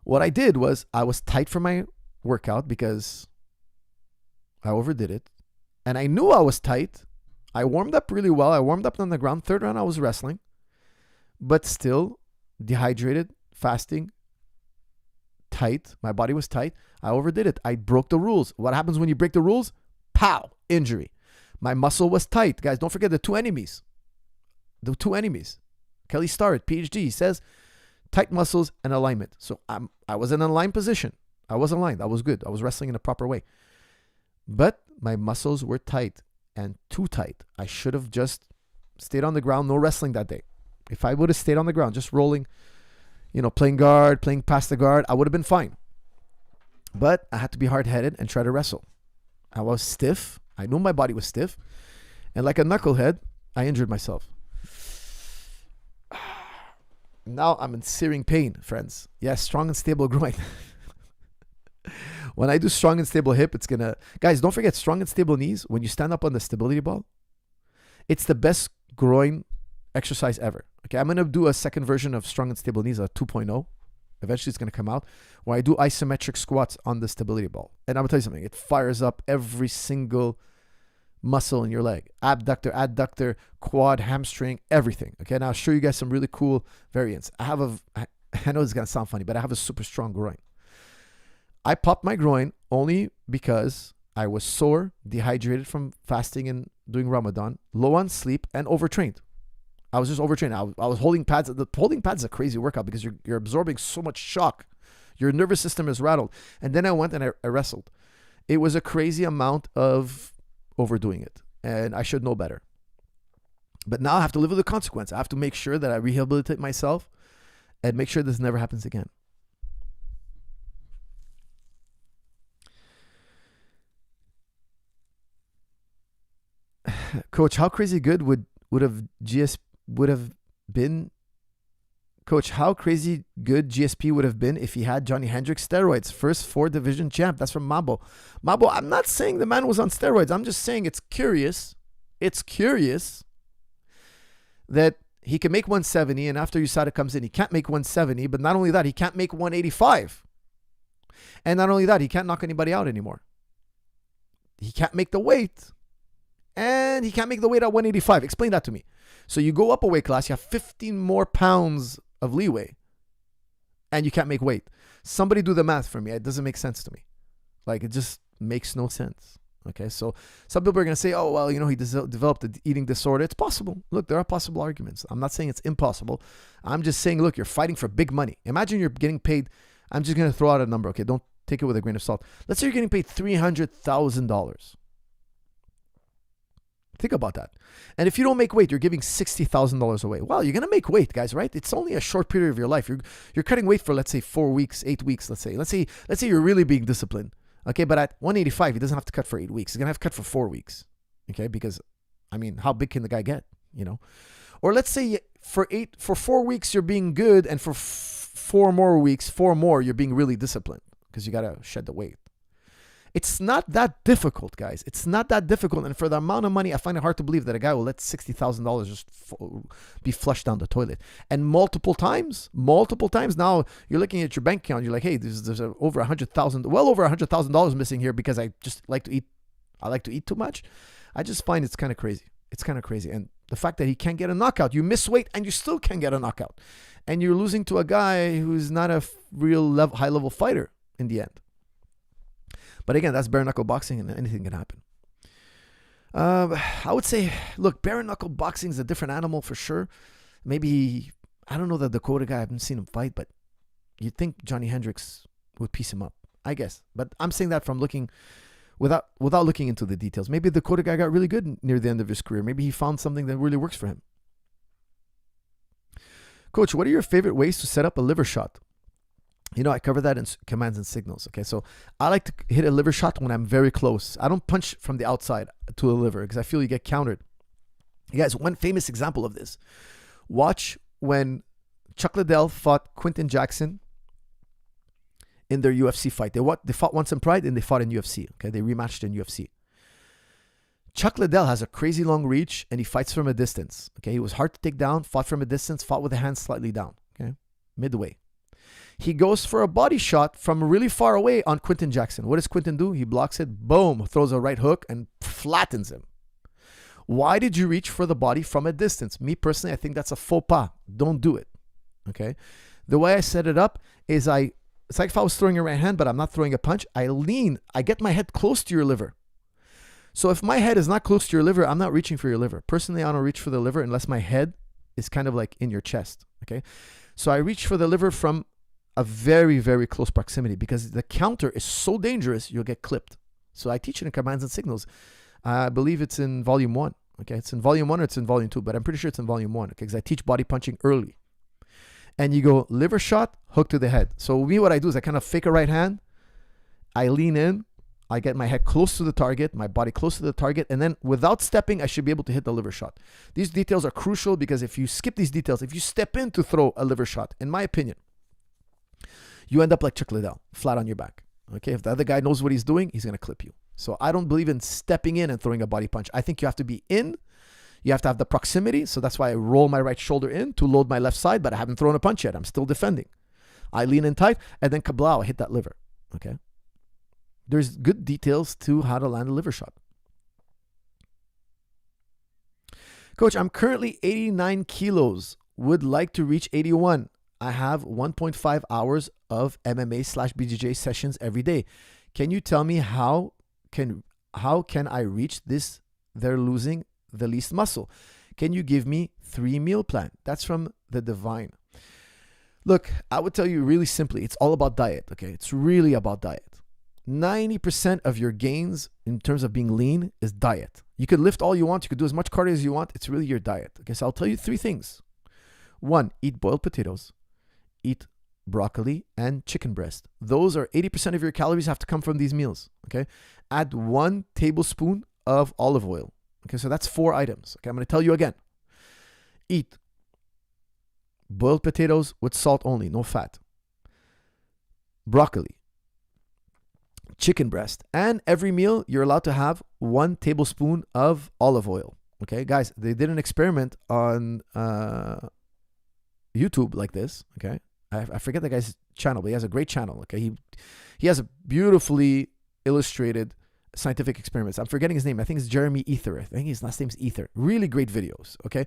What I did was I was tight for my workout because I overdid it, and I knew I was tight. I warmed up really well. I warmed up on the ground. Third round, I was wrestling, but still dehydrated, fasting, tight. My body was tight. I overdid it. I broke the rules. What happens when you break the rules? Pow, injury. My muscle was tight. Guys, don't forget the two enemies. The two enemies. Kelly Starrett, PhD, says tight muscles and alignment. So I was in an aligned position. I was aligned. I was good. I was wrestling in a proper way. But my muscles were tight and too tight. I should have just stayed on the ground, no wrestling that day. If I would have stayed on the ground, just rolling, playing guard, playing past the guard, I would have been fine. But I had to be hard-headed and try to wrestle. I was stiff. I knew my body was stiff. And like a knucklehead, I injured myself. Now I'm in searing pain, friends. Yes, strong and stable groin. When I do strong and stable hip, it's going to... Guys, don't forget, strong and stable knees, when you stand up on the stability ball, it's the best groin exercise ever. Okay, I'm going to do a second version of strong and stable knees, a 2.0. Eventually it's going to come out, where I do isometric squats on the stability ball. And I'm going to tell you something. It fires up every single muscle in your leg. Abductor, adductor, quad, hamstring, everything. Okay, now I'll show you guys some really cool variants. I know it's going to sound funny, but I have a super strong groin. I popped my groin only because I was sore, dehydrated from fasting and doing Ramadan, low on sleep, and overtrained. I was just overtrained. I was holding pads. The holding pads is a crazy workout because you're absorbing so much shock. Your nervous system is rattled. And then I went and I wrestled. It was a crazy amount of overdoing it. And I should know better. But now I have to live with the consequence. I have to make sure that I rehabilitate myself and make sure this never happens again. Coach, how crazy good would have been, Coach, how crazy good GSP would have been if he had Johnny Hendricks steroids, first 4-division champ. That's from Mabo. Mabo, I'm not saying the man was on steroids. I'm just saying it's curious. It's curious that he can make 170, and after USADA comes in, he can't make 170. But not only that, he can't make 185. And not only that, he can't knock anybody out anymore. He can't make the weight. And he can't make the weight at 185. Explain that to me. So you go up a weight class, you have 15 more pounds of leeway, and you can't make weight. Somebody do the math for me. It doesn't make sense to me. Like, it just makes no sense. Okay, so some people are going to say, oh, well, he developed an eating disorder. It's possible. Look, there are possible arguments. I'm not saying it's impossible. I'm just saying, look, you're fighting for big money. Imagine you're getting paid. I'm just going to throw out a number, okay? Don't take it with a grain of salt. Let's say you're getting paid $300,000. Think about that. And if you don't make weight, you're giving $60,000 away. Well, you're going to make weight, guys, right? It's only a short period of your life. You're cutting weight for, let's say, 4 weeks, 8 weeks, let's say. Let's say you're really being disciplined. Okay, but at 185, he doesn't have to cut for 8 weeks. He's going to have to cut for 4 weeks. Okay, because, how big can the guy get, Or let's say for 4 weeks, you're being good, and for 4 more, you're being really disciplined because you got to shed the weight. It's not that difficult, guys. It's not that difficult. And for the amount of money, I find it hard to believe that a guy will let $60,000 just be flushed down the toilet. And multiple times, now you're looking at your bank account. You're like, hey, there's over $100,000 missing here because I just like to eat. I like to eat too much. I just find it's kind of crazy. It's kind of crazy. And the fact that he can't get a knockout, you miss weight and you still can't get a knockout. And you're losing to a guy who's not a real high level fighter in the end. But again, that's bare knuckle boxing and anything can happen. I would say, look, bare knuckle boxing is a different animal for sure. Maybe, I don't know the Dakota guy. I haven't seen him fight, but you'd think Johnny Hendricks would piece him up, I guess. But I'm saying that from looking, without looking into the details. Maybe the Dakota guy got really good near the end of his career. Maybe he found something that really works for him. Coach, what are your favorite ways to set up a liver shot? I cover that in commands and signals. Okay, so I like to hit a liver shot when I'm very close. I don't punch from the outside to the liver because I feel you get countered. You guys, one famous example of this. Watch when Chuck Liddell fought Quinton Jackson in their UFC fight. They fought once in Pride and they fought in UFC. Okay, they rematched in UFC. Chuck Liddell has a crazy long reach and he fights from a distance. Okay, he was hard to take down, fought from a distance, fought with the hands slightly down. Okay, midway. He goes for a body shot from really far away on Quinton Jackson. What does Quinton do? He blocks it, boom, throws a right hook and flattens him. Why did you reach for the body from a distance? Me personally, I think that's a faux pas. Don't do it. Okay? The way I set it up is it's like if I was throwing a right hand, but I'm not throwing a punch. I lean, I get my head close to your liver. So if my head is not close to your liver, I'm not reaching for your liver. Personally, I don't reach for the liver unless my head is kind of like in your chest. Okay? So I reach for the liver from a very, very close proximity because the counter is so dangerous, you'll get clipped. So I teach it in commands and signals. I believe it's in volume 1. Okay, it's in volume 1 or it's in volume 2, but I'm pretty sure it's in volume 1. Okay, because I teach body punching early. And you go liver shot, hook to the head. So me, what I do is I kind of fake a right hand. I lean in. I get my head close to the target, my body close to the target, and then without stepping, I should be able to hit the liver shot. These details are crucial because if you skip these details, if you step in to throw a liver shot, in my opinion, you end up like Chuck Liddell, flat on your back. Okay, if the other guy knows what he's doing, he's going to clip you. So I don't believe in stepping in and throwing a body punch. I think you have to be in. You have to have the proximity. So that's why I roll my right shoulder in to load my left side, but I haven't thrown a punch yet. I'm still defending. I lean in tight, and then kablow, I hit that liver. Okay? There's good details to how to land a liver shot. Coach, I'm currently 89 kilos. Would like to reach 81. I have 1.5 hours of MMA/BJJ sessions every day. Can you tell me how can I reach this? They're losing the least muscle. Can you give me 3 meal plan? That's from the Divine. Look, I would tell you really simply, it's all about diet. Okay, it's really about diet. 90% of your gains in terms of being lean is diet. You could lift all you want. You could do as much cardio as you want. It's really your diet. Okay, so I'll tell you 3 things. 1, eat boiled potatoes. Eat broccoli and chicken breast. Those are 80% of your calories have to come from these meals. Okay. Add 1 tablespoon of olive oil. Okay. So that's 4 items. Okay. I'm going to tell you again. Eat boiled potatoes with salt only, no fat. Broccoli, chicken breast, and every meal you're allowed to have 1 tablespoon of olive oil. Okay. Guys, they did an experiment on YouTube like this. Okay. I forget the guy's channel, but he has a great channel. Okay, he has a beautifully illustrated scientific experiments. I'm forgetting his name. I think it's Jeremy Ether. I think his last name's Ether. Really great videos. Okay,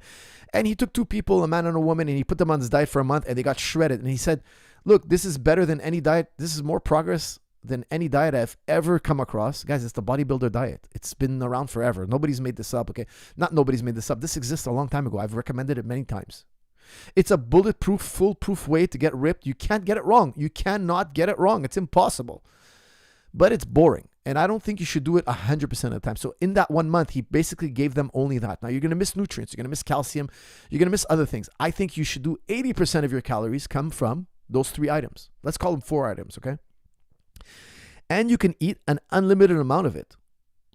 and he took 2 people, a man and a woman, and he put them on this diet for a month, and they got shredded. And he said, "Look, this is better than any diet. This is more progress than any diet I've ever come across. Guys, it's the bodybuilder diet. It's been around forever. Nobody's made this up, okay? Not nobody's made this up. This exists a long time ago. I've recommended it many times. It's a bulletproof, foolproof way to get ripped. You can't get it wrong. You cannot get it wrong. It's impossible. But it's boring. And I don't think you should do it 100% of the time. So in that 1 month, he basically gave them only that. Now, you're going to miss nutrients. You're going to miss calcium. You're going to miss other things. I think you should do 80% of your calories come from those 3 items. Let's call them 4 items, okay? And you can eat an unlimited amount of it.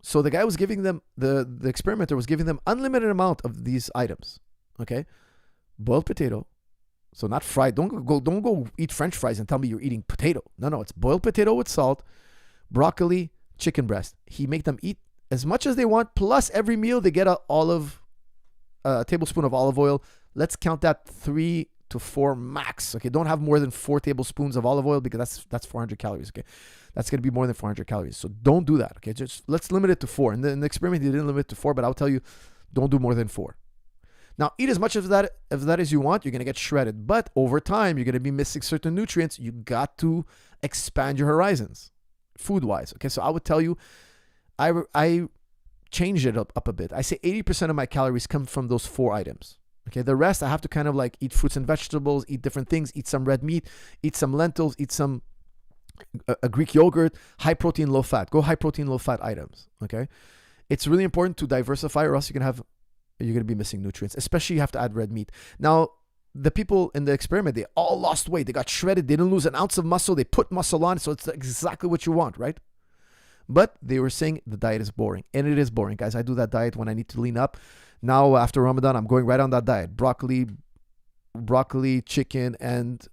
So the guy was giving them, the experimenter was giving them unlimited amount of these items, okay? Boiled potato. So not fried. Don't go eat French fries and tell me you're eating potato. No, it's boiled potato with salt, broccoli, chicken breast. He make them eat as much as they want, plus every meal they get a tablespoon of olive oil. Let's count that 3 to 4 max. Okay, don't have more than 4 tablespoons of olive oil because that's 400 calories. Okay, that's going to be more than 400 calories. So don't do that. Okay, just let's limit it to 4. In the experiment, they didn't limit it to 4, but I'll tell you, don't do more than 4. Now, eat as much of that as you want. You're going to get shredded, but over time, you're going to be missing certain nutrients. You got to expand your horizons, food-wise. Okay, so I would tell you, I change it up a bit. I say 80% of my calories come from those 4 items. Okay, the rest I have to kind of like eat fruits and vegetables, eat different things, eat some red meat, eat some lentils, eat some a Greek yogurt, high protein, low fat. Go high protein, low fat items. Okay, it's really important to diversify, or else you're gonna be missing nutrients. Especially you have to add red meat. Now, the people in the experiment, they all lost weight. They got shredded. They didn't lose an ounce of muscle. They put muscle on, so it's exactly what you want, right? But they were saying the diet is boring, and it is boring, guys. I do that diet when I need to lean up. Now, after Ramadan, I'm going right on that diet. Broccoli, chicken, and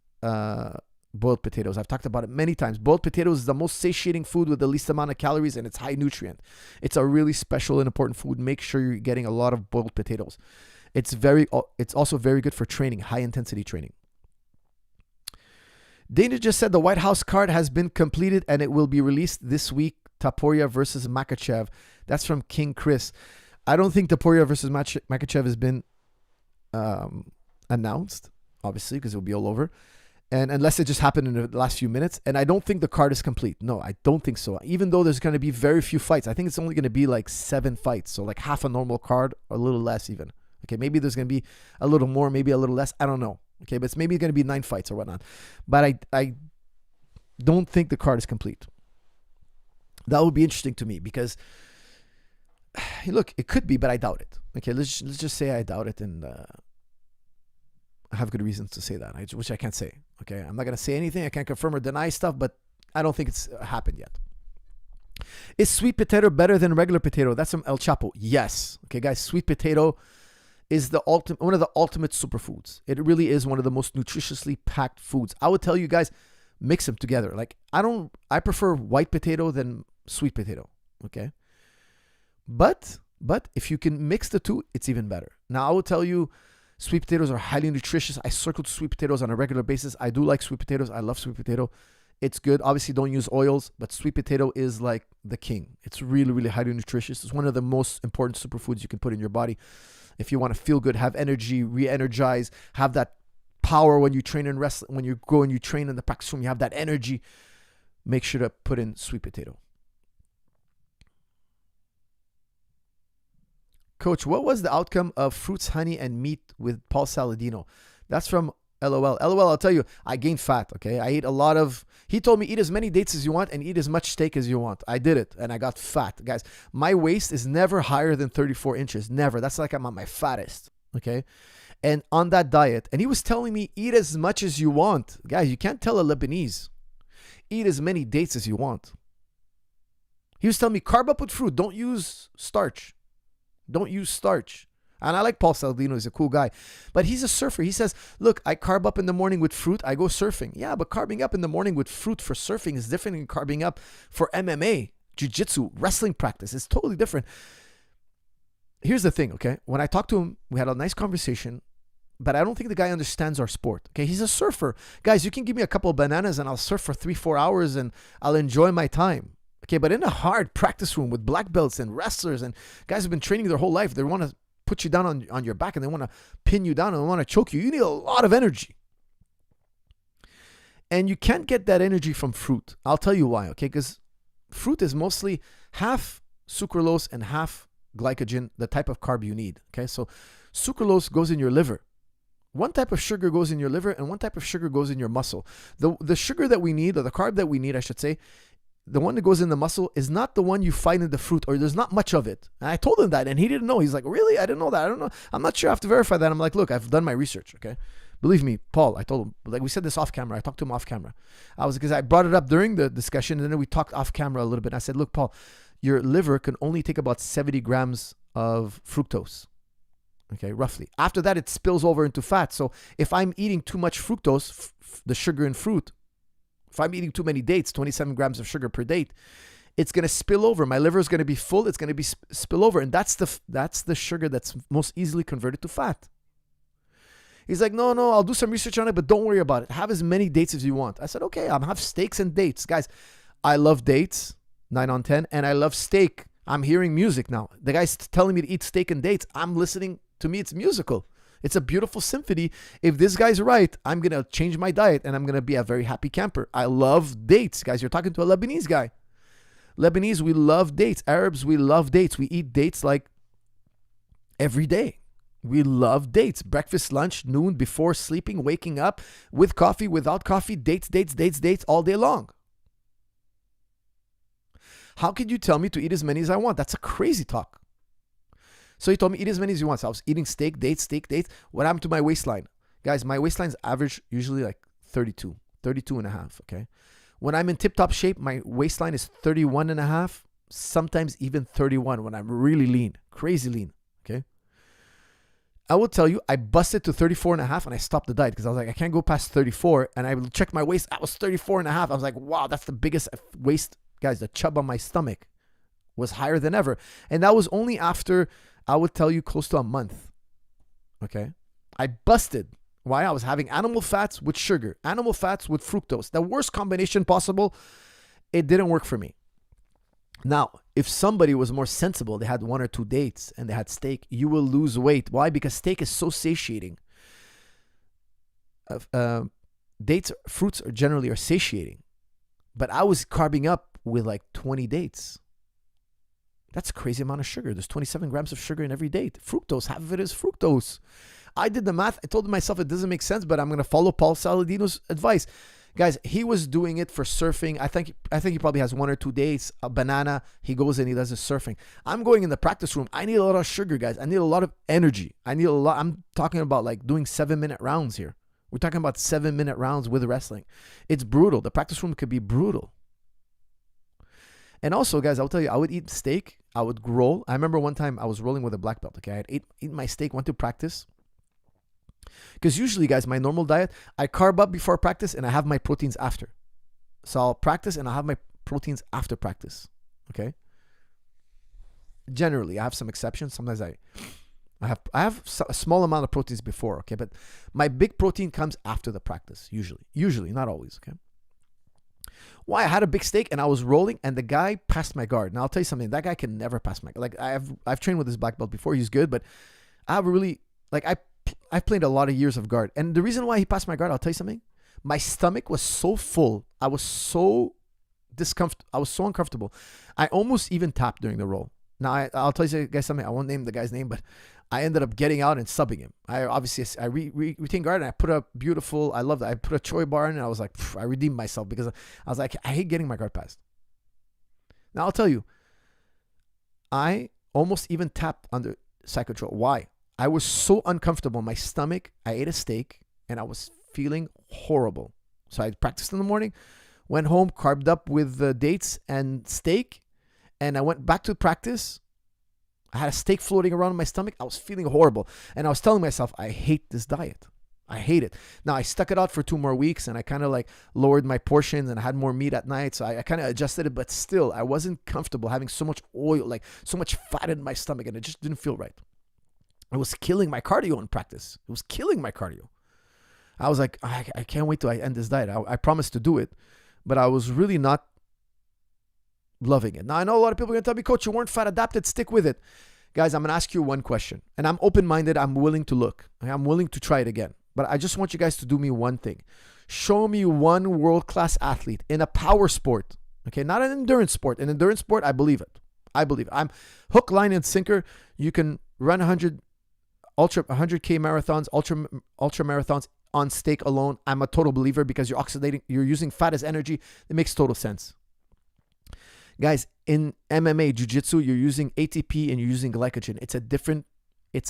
boiled potatoes. I've talked about it many times. Boiled potatoes is the most satiating food with the least amount of calories, and it's high nutrient. It's a really special and important food. Make sure you're getting a lot of boiled potatoes. It's also very good for training, high intensity training. Dana just said the White House card has been completed and it will be released this week. Taporia versus Makachev. That's from King Chris. I don't think Taporia versus Makachev has been announced, obviously, because it will be all over. And unless it just happened in the last few minutes. And I don't think the card is complete. No, I don't think so. Even though there's going to be very few fights. I think it's only going to be like 7 fights. So like half a normal card, or a little less even. Okay, maybe there's going to be a little more, maybe a little less. I don't know. Okay, but it's maybe going to be 9 fights or whatnot. But I don't think the card is complete. That would be interesting to me because, look, it could be, but I doubt it. Okay, let's just say I doubt it, and I have good reasons to say that, which I can't say. Okay, I'm not going to say anything. I can't confirm or deny stuff, but I don't think it's happened yet. Is sweet potato better than regular potato? That's from El Chapo. Yes. Okay, guys, sweet potato is one of the ultimate superfoods. It really is one of the most nutritiously packed foods. I would tell you guys, mix them together. Like I prefer white potato than sweet potato. Okay, but if you can mix the two, it's even better. Now I will tell you, sweet potatoes are highly nutritious. I circle sweet potatoes on a regular basis. I do like sweet potatoes. I love sweet potato. It's good. Obviously, don't use oils, but sweet potato is like the king. It's really, really highly nutritious. It's one of the most important superfoods you can put in your body. If you want to feel good, have energy, re-energize, have that power when you train and wrestle, when you go and you train in the practice room, you have that energy, make sure to put in sweet potato. Coach, what was the outcome of fruits, honey, and meat with Paul Saladino? That's from LOL. LOL, I'll tell you, I gained fat, okay? I ate a lot of... He told me eat as many dates as you want and eat as much steak as you want. I did it, and I got fat. Guys, my waist is never higher than 34 inches. Never. That's like I'm at my fattest, okay? And on that diet, and he was telling me eat as much as you want. Guys, you can't tell a Lebanese. Eat as many dates as you want. He was telling me carb up with fruit. Don't use starch. Don't use starch. And I like Paul Saladino. He's a cool guy. But he's a surfer. He says, look, I carb up in the morning with fruit. I go surfing. Yeah, but carbing up in the morning with fruit for surfing is different than carbing up for MMA, jiu-jitsu, wrestling practice. It's totally different. Here's the thing, okay? When I talked to him, we had a nice conversation, but I don't think the guy understands our sport. Okay, he's a surfer. Guys, you can give me a couple of bananas and I'll surf for 3-4 hours and I'll enjoy my time. Okay, but in a hard practice room with black belts and wrestlers and guys who've been training their whole life, they want to put you down on your back and they want to pin you down and they want to choke you. You need a lot of energy. And you can't get that energy from fruit. I'll tell you why, okay? Because fruit is mostly half sucralose and half glycogen, the type of carb you need, okay? So sucralose goes in your liver. One type of sugar goes in your liver and one type of sugar goes in your muscle. The sugar that we need, or the carb that we need, I should say, the one that goes in the muscle is not the one you find in the fruit, or there's not much of it. And I told him that, and he didn't know. He's like, really? I didn't know that. I don't know. I'm not sure. I have to verify that. I'm like, look, I've done my research, okay? Believe me, Paul, I told him, like we said this off camera. I talked to him off camera. Because I brought it up during the discussion, and then we talked off camera a little bit. I said, look, Paul, your liver can only take about 70 grams of fructose. Okay, roughly. After that, it spills over into fat. So if I'm eating too much fructose, the sugar in fruit, if I'm eating too many dates, 27 grams of sugar per date, it's going to spill over. My liver is going to be full. It's going to be spill over. And that's the sugar that's most easily converted to fat. He's like, no, I'll do some research on it, but don't worry about it. Have as many dates as you want. I said, okay, I'll have steaks and dates. Guys, I love dates, 9 on 10, and I love steak. I'm hearing music now. The guy's telling me to eat steak and dates. I'm listening. To me, it's musical. It's a beautiful symphony. If this guy's right, I'm going to change my diet and I'm going to be a very happy camper. I love dates. Guys, you're talking to a Lebanese guy. Lebanese, we love dates. Arabs, we love dates. We eat dates like every day. We love dates. Breakfast, lunch, noon, before sleeping, waking up, with coffee, without coffee, dates all day long. How could you tell me to eat as many as I want? That's a crazy talk. So he told me, eat as many as you want. So I was eating steak, dates. What happened to my waistline? Guys, my waistline's average usually like 32 and a half, okay? When I'm in tip-top shape, my waistline is 31 and a half, sometimes even 31 when I'm really lean, crazy lean, okay? I will tell you, I busted to 34 and a half and I stopped the diet because I was like, I can't go past 34. And I checked my waist, I was 34 and a half. I was like, wow, that's the biggest waist. Guys, the chub on my stomach was higher than ever. And that was only after, I would tell you, close to a month. Okay. I busted. Why? I was having animal fats with sugar, animal fats with fructose. The worst combination possible. It didn't work for me. Now, if somebody was more sensible, they had 1 or 2 dates and they had steak, you will lose weight. Why? Because steak is so satiating. Dates, fruits are generally satiating. But I was carbing up with like 20 dates. That's a crazy amount of sugar. There's 27 grams of sugar in every date. Fructose, half of it is fructose. I did the math. I told myself it doesn't make sense, but I'm going to follow Paul Saladino's advice. Guys, he was doing it for surfing. I think he probably has 1 or 2 dates, a banana. He goes and he does his surfing. I'm going in the practice room. I need a lot of sugar, guys. I need a lot of energy. I'm talking about like doing 7-minute rounds here. We're talking about 7-minute rounds with wrestling. It's brutal. The practice room could be brutal. And also, guys, I'll tell you, I would eat steak. I would roll. I remember one time I was rolling with a black belt. Okay, I had eaten my steak, went to practice. Because usually, guys, my normal diet, I carb up before practice and I have my proteins after. So I'll practice and I'll have my proteins after practice. Okay. Generally, I have some exceptions. Sometimes I have a small amount of proteins before. Okay, but my big protein comes after the practice. Usually, not always. Okay. Why? I had a big steak and I was rolling and the guy passed my guard. Now I'll tell you something. That guy can never pass my guard. Like I've trained with this black belt before. He's good, but I have really I've played a lot of years of guard. And the reason why he passed my guard, I'll tell you something. My stomach was so full. I was so uncomfortable. I almost even tapped during the roll. Now I'll tell you guys something. I won't name the guy's name, but I ended up getting out and subbing him. I retained guard and I put a beautiful, I love that. I put a Choi bar in and I was like, I redeemed myself because I was like, I hate getting my guard passed. Now I'll tell you, I almost even tapped under side control. Why? I was so uncomfortable. My stomach, I ate a steak and I was feeling horrible. So I practiced in the morning, went home, carved up with dates and steak, and I went back to practice. I had a steak floating around in my stomach. I was feeling horrible. And I was telling myself, I hate this diet. I hate it. Now, I stuck it out for 2 more weeks and I kind of like lowered my portions and I had more meat at night. So I kind of adjusted it, but still, I wasn't comfortable having so much oil, like so much fat in my stomach, and it just didn't feel right. It was killing my cardio in practice. It was killing my cardio. I was like, I can't wait till I end this diet. I promised to do it, but I was really not loving it. Now, I know a lot of people are going to tell me, Coach, you weren't fat adapted. Stick with it. Guys, I'm going to ask you one question. And I'm open-minded. I'm willing to look. I'm willing to try it again. But I just want you guys to do me one thing. Show me one world-class athlete in a power sport. Okay, not an endurance sport. An endurance sport, I believe it. I believe it. I'm hook, line, and sinker. You can run 100K marathons, ultra marathons on steak alone. I'm a total believer because you're using fat as energy. It makes total sense. Guys, in MMA, jiu-jitsu, you're using ATP and you're using glycogen. It's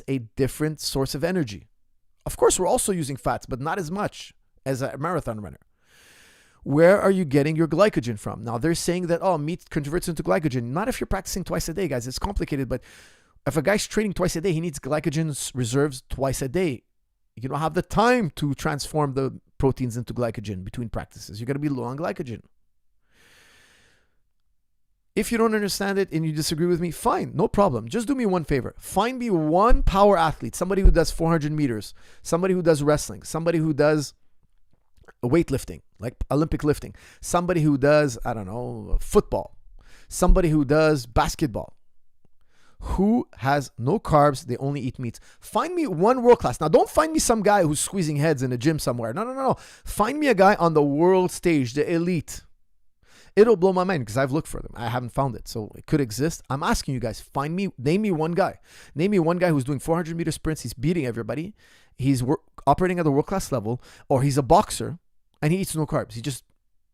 a different source of energy. Of course, we're also using fats, but not as much as a marathon runner. Where are you getting your glycogen from? Now, they're saying that, meat converts into glycogen. Not if you're practicing twice a day, guys. It's complicated, but if a guy's training twice a day, he needs glycogen reserves twice a day. You don't have the time to transform the proteins into glycogen between practices. You're going to be low on glycogen. If you don't understand it and you disagree with me, fine, no problem. Just do me one favor. Find me one power athlete, somebody who does 400 meters, somebody who does wrestling, somebody who does weightlifting, like Olympic lifting, somebody who does, I don't know, football, somebody who does basketball, who has no carbs, they only eat meats. Find me one world class. Now, don't find me some guy who's squeezing heads in a gym somewhere. No. Find me a guy on the world stage, the elite. It'll blow my mind because I've looked for them. I haven't found it. So it could exist. I'm asking you guys, name me one guy. Name me one guy who's doing 400 meter sprints. He's beating everybody. He's operating at the world-class level, or he's a boxer and he eats no carbs. He just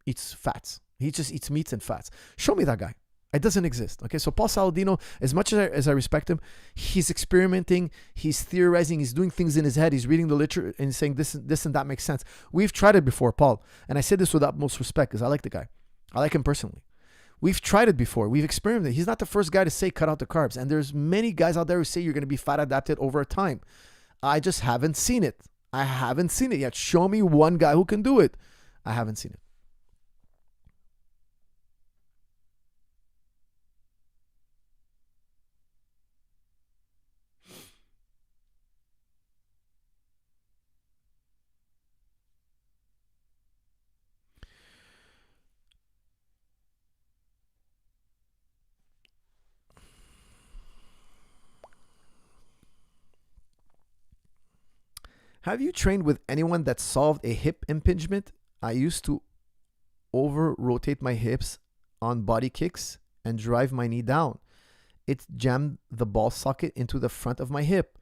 eats fats. He just eats meats and fats. Show me that guy. It doesn't exist. Okay, so Paul Saladino, as much as I respect him, he's experimenting, he's theorizing, he's doing things in his head, he's reading the literature and saying this and that makes sense. We've tried it before, Paul, and I say this with utmost respect because I like the guy. I like him personally. We've tried it before. We've experimented. He's not the first guy to say cut out the carbs. And there's many guys out there who say you're going to be fat adapted over time. I just haven't seen it. I haven't seen it yet. Show me one guy who can do it. I haven't seen it. Have you trained with anyone that solved a hip impingement? I used to over-rotate my hips on body kicks and drive my knee down. It jammed the ball socket into the front of my hip.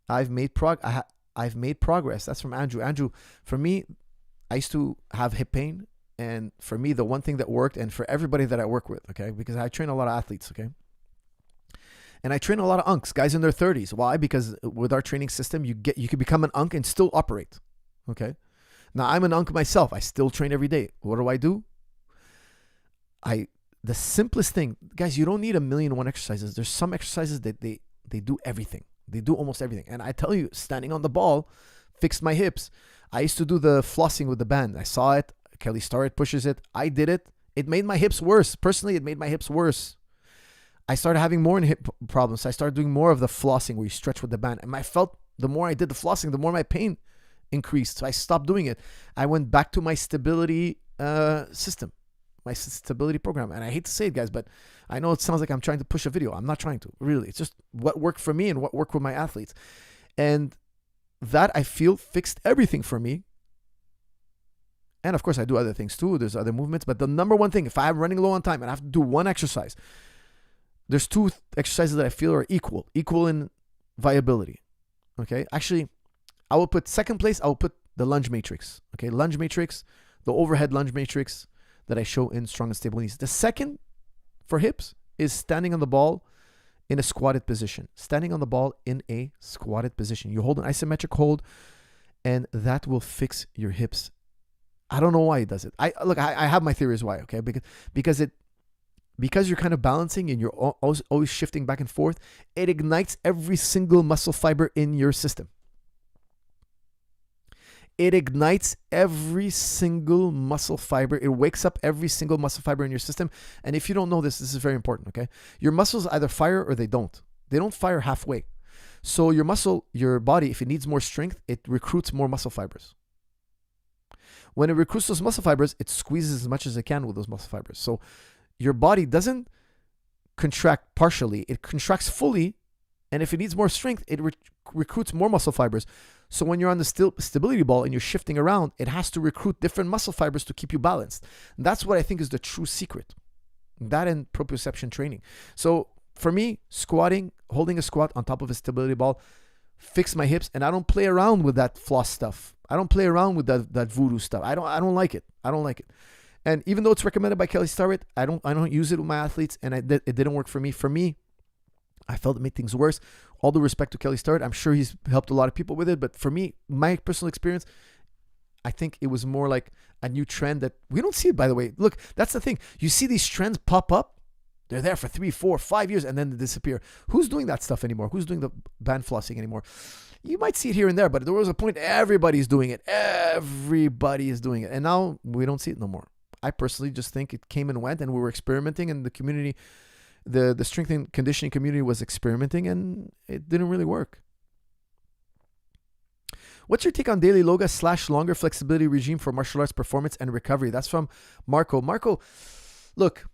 I've made progress. That's from Andrew. Andrew, for me, I used to have hip pain. And for me, the one thing that worked, and for everybody that I work with, okay, because I train a lot of athletes, okay? And I train a lot of unks, guys in their 30s. Why? Because with our training system, you can become an unk and still operate. Okay. Now I'm an unk myself. I still train every day. What do? The simplest thing, guys, you don't need 1,000,001 exercises. There's some exercises that they do everything. They do almost everything. And I tell you, standing on the ball fixed my hips. I used to do the flossing with the band. I saw it. Kelly Starrett pushes it. I did it. It made my hips worse. Personally, it made my hips worse. I started having more hip problems. So I started doing more of the flossing where you stretch with the band. And I felt the more I did the flossing, the more my pain increased. So I stopped doing it. I went back to my stability system, my stability program. And I hate to say it, guys, but I know it sounds like I'm trying to push a video. I'm not trying to, really. It's just what worked for me and what worked with my athletes. And that, I feel, fixed everything for me. And of course, I do other things too. There's other movements. But the number one thing, if I'm running low on time and I have to do one exercise, there's two exercises that I feel are equal in viability. Okay. Actually, I will put second place. I will put the lunge matrix. Okay. Lunge matrix, the overhead lunge matrix that I show in Strong and Stable Knees. The second for hips is standing on the ball in a squatted position. Standing on the ball in a squatted position. You hold an isometric hold and that will fix your hips. I don't know why it does it. I have my theories why. Okay. Because you're kind of balancing and you're always shifting back and forth, it ignites every single muscle fiber in your system. It ignites every single muscle fiber. It wakes up every single muscle fiber in your system. And if you don't know this, this is very important, okay? Your muscles either fire or they don't. They don't fire halfway. So your body, if it needs more strength, it recruits more muscle fibers. When it recruits those muscle fibers, it squeezes as much as it can with those muscle fibers. So your body doesn't contract partially. It contracts fully And if it needs more strength, it recruits more muscle fibers. So when you're on the stability ball and you're shifting around, it has to recruit different muscle fibers to keep you balanced. And that's what I think is the true secret. That and proprioception training. So for me, squatting, holding a squat on top of a stability ball, fix my hips, and I don't play around with that floss stuff. I don't play around with that voodoo stuff. I don't like it. I don't like it. And even though it's recommended by Kelly Starrett, I don't use it with my athletes, and it didn't work for me. For me, I felt it made things worse. All due respect to Kelly Starrett, I'm sure he's helped a lot of people with it. But for me, my personal experience, I think it was more like a new trend that we don't see it, by the way. Look, that's the thing. You see these trends pop up. They're there for 3, 4, 5 years, and then they disappear. Who's doing that stuff anymore? Who's doing the band flossing anymore? You might see it here and there, but there was a point everybody's doing it. Everybody is doing it. And now we don't see it no more. I personally just think it came and went, and we were experimenting, and the community, the strength and conditioning community was experimenting, and it didn't really work. What's your take on daily loga / longer flexibility regime for martial arts performance and recovery? That's from Marco. Marco, look,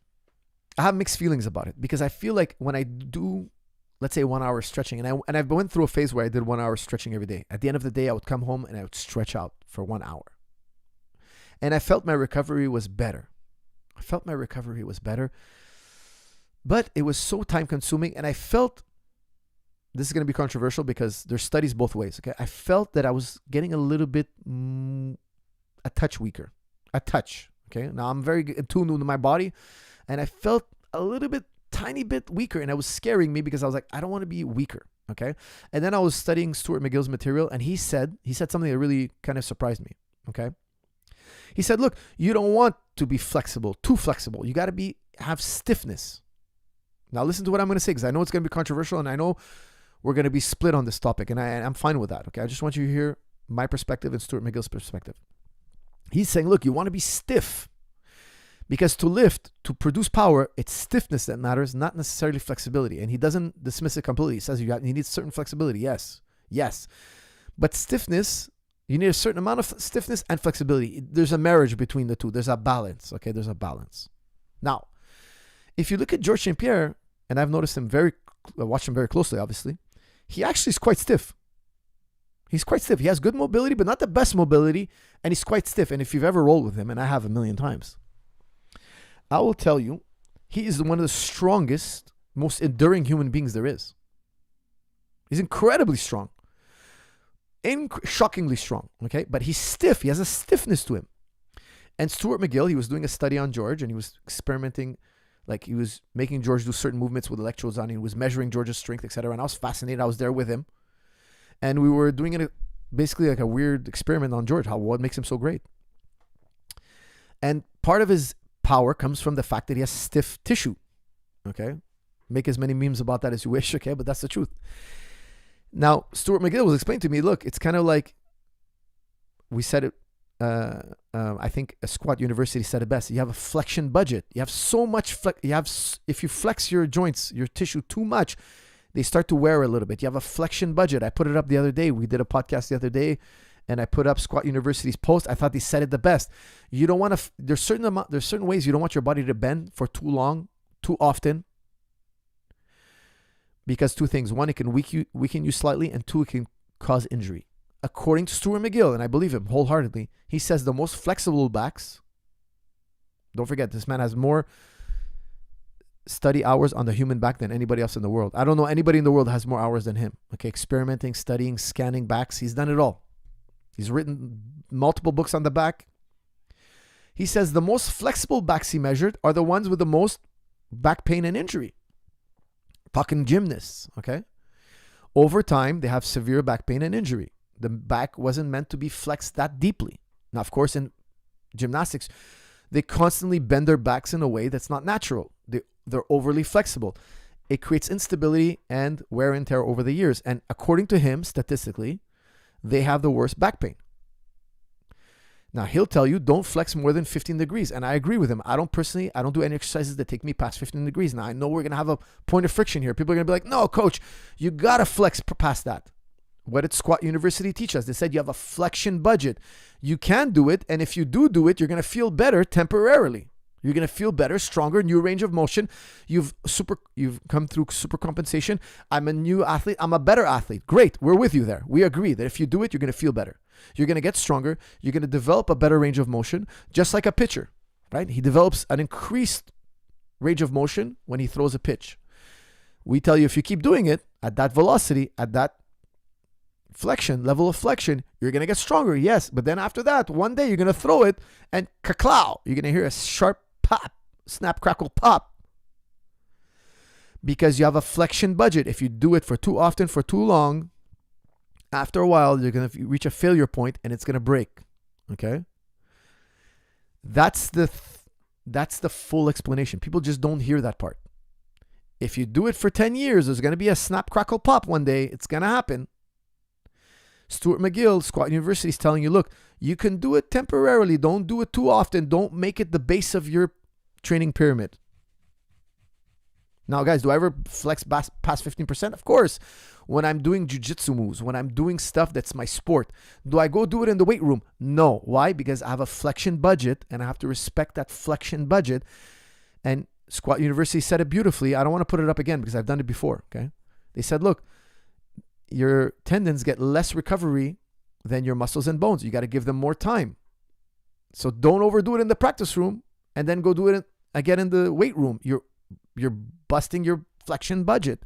I have mixed feelings about it because I feel like when I do, let's say 1 hour stretching, and I went through a phase where I did 1 hour stretching every day. At the end of the day, I would come home and I would stretch out for 1 hour. And I felt my recovery was better. But it was so time consuming, and I felt, this is going to be controversial because there's studies both ways. Okay, I felt that I was getting a little bit, a touch weaker, Okay, now I'm very in tune with my body, and I felt a little bit, tiny bit weaker, and it was scaring me because I was like, I don't want to be weaker. Okay, and then I was studying Stuart McGill's material, and he said something that really kind of surprised me. Okay, he said, look, you don't want to be flexible, too flexible. You got to have stiffness. Now listen to what I'm going to say, because I know it's going to be controversial, and I know we're going to be split on this topic, and I'm fine with that. Okay, I just want you to hear my perspective and Stuart McGill's perspective. He's saying, look, you want to be stiff, because to lift, to produce power, it's stiffness that matters, not necessarily flexibility. And he doesn't dismiss it completely. He says you need certain flexibility. Yes, but stiffness, you need a certain amount of stiffness and flexibility. There's a marriage between the two. There's a balance. Okay, there's a balance. Now, if you look at Georges St. Pierre, and I've noticed him watched him very closely, obviously, he actually is quite stiff. He's quite stiff. He has good mobility, but not the best mobility, and he's quite stiff. And if you've ever rolled with him, and I have 1,000,000 times, I will tell you, he is one of the strongest, most enduring human beings there is. He's incredibly strong. Shockingly strong, okay? But he's stiff. He has a stiffness to him. And Stuart McGill, he was doing a study on George, and he was experimenting, like he was making George do certain movements with electrodes on. He was measuring George's strength, etc. And I was fascinated. I was there with him. And we were doing it basically like a weird experiment on George, what makes him so great. And part of his power comes from the fact that he has stiff tissue, okay? Make as many memes about that as you wish, okay? But that's the truth. Now, Stuart McGill was explaining to me, look, it's kind of like, we said it, I think a Squat University said it best. You have a flexion budget. You have so much, if you flex your joints, your tissue too much, they start to wear a little bit. You have a flexion budget. I put it up the other day. We did a podcast the other day, and I put up Squat University's post. I thought they said it the best. You don't want to, there's certain ways you don't want your body to bend for too long, too often. Because two things. One, it can weaken you slightly, and two, it can cause injury. According to Stuart McGill, and I believe him wholeheartedly, he says the most flexible backs, don't forget, this man has more study hours on the human back than anybody else in the world. I don't know anybody in the world that has more hours than him. Okay, experimenting, studying, scanning backs. He's done it all. He's written multiple books on the back. He says the most flexible backs he measured are the ones with the most back pain and injury. Talking gymnasts, okay? Over time, they have severe back pain and injury. The back wasn't meant to be flexed that deeply. Now, of course, in gymnastics, they constantly bend their backs in a way that's not natural. They're overly flexible. It creates instability and wear and tear over the years. And according to him, statistically, they have the worst back pain. Now, he'll tell you, don't flex more than 15 degrees. And I agree with him. I don't do any exercises that take me past 15 degrees. Now, I know we're going to have a point of friction here. People are going to be like, no, coach, you got to flex past that. What did Squat University teach us? They said you have a flexion budget. You can do it. And if you do it, you're going to feel better temporarily. You're going to feel better, stronger, new range of motion. You've come through super compensation. I'm a new athlete. I'm a better athlete. Great. We're with you there. We agree that if you do it, you're going to feel better. You're going to get stronger. You're going to develop a better range of motion, just like a pitcher, right? He develops an increased range of motion when he throws a pitch. We tell you if you keep doing it at that velocity, at that level of flexion, you're going to get stronger. Yes. But then after that, one day you're going to throw it and ka-clow. You're going to hear a sharp pop, snap, crackle, pop. Because you have a flexion budget. If you do it for too often, for too long, after a while, you're going to reach a failure point and it's going to break. Okay? That's the full explanation. People just don't hear that part. If you do it for 10 years, there's going to be a snap, crackle, pop one day. It's going to happen. Stuart McGill, Squat University, is telling you, look, you can do it temporarily. Don't do it too often. Don't make it the base of your training pyramid. Now, guys, do I ever flex past 15%? Of course. When I'm doing jiu-jitsu moves, when I'm doing stuff that's my sport, do I go do it in the weight room? No. Why? Because I have a flexion budget and I have to respect that flexion budget. And Squat University said it beautifully. I don't want to put it up again because I've done it before. Okay. They said, look, your tendons get less recovery than your muscles and bones. You got to give them more time. So don't overdo it in the practice room and then go do it again in the weight room. You're busting your flexion budget.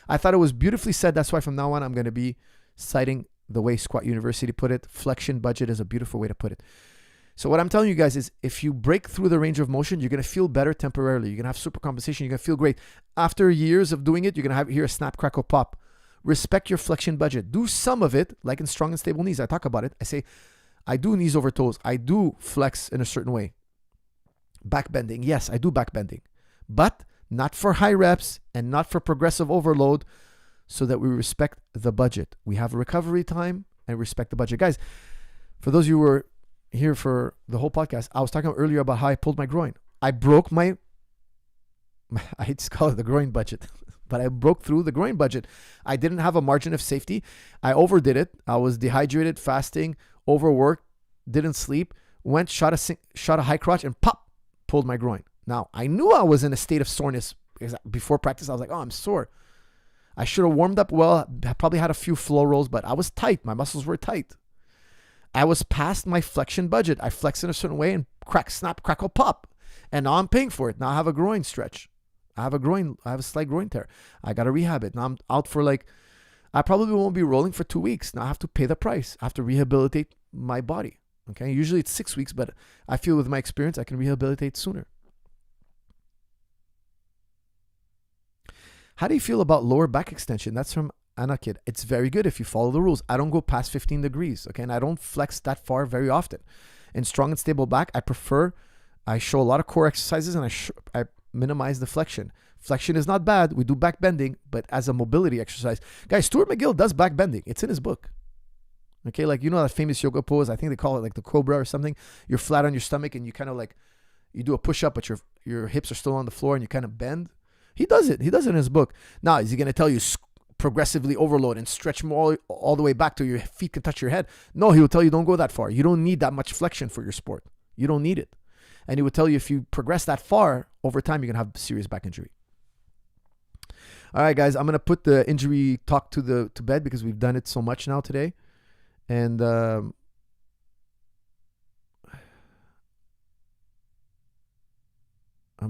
I thought it was beautifully said. That's why from now on, I'm going to be citing the way Squat University put it. Flexion budget is a beautiful way to put it. So what I'm telling you guys is if you break through the range of motion, you're going to feel better temporarily. You're going to have super compensation. You're going to feel great. After years of doing it, you're going to hear a snap, crackle, pop. Respect your flexion budget. Do some of it, like in strong and stable knees. I talk about it. I say, I do knees over toes. I do flex in a certain way. Back bending. Yes, I do back bending. But not for high reps and not for progressive overload, so that we respect the budget. We have a recovery time and respect the budget. Guys, for those of you who were here for the whole podcast, I was talking earlier about how I pulled my groin. I broke I hate to call it the groin budget. But I broke through the groin budget. I didn't have a margin of safety. I overdid it. I was dehydrated, fasting, overworked, didn't sleep, shot a high crotch and pop, pulled my groin. Now, I knew I was in a state of soreness because before practice, I was like, oh, I'm sore. I should have warmed up well. I probably had a few flow rolls, but I was tight. My muscles were tight. I was past my flexion budget. I flexed in a certain way and snap, crackle, pop. And now I'm paying for it. Now I have a groin stretch. I have a slight groin tear. I got to rehab it. Now I'm out for I probably won't be rolling for 2 weeks. Now I have to pay the price. I have to rehabilitate my body. Okay. Usually it's 6 weeks, but I feel with my experience, I can rehabilitate sooner. How do you feel about lower back extension? That's from Anna Kid. It's very good if you follow the rules. I don't go past 15 degrees. Okay. And I don't flex that far very often. In strong and stable back, I show a lot of core exercises and I minimize the flexion. Flexion is not bad. We do back bending, but as a mobility exercise. Guys, Stuart McGill does back bending. It's in his book. Okay, you know that famous yoga pose? I think they call it the cobra or something. You're flat on your stomach and you kind of you do a push-up, but your hips are still on the floor and you kind of bend. He does it. He does it in his book. Now, is he going to tell you progressively overload and stretch more all the way back till your feet can touch your head? No, he will tell you don't go that far. You don't need that much flexion for your sport. You don't need it. And he would tell you if you progress that far, over time, you're going to have serious back injury. All right, guys, I'm going to put the injury talk to bed because we've done it so much now today. And I'm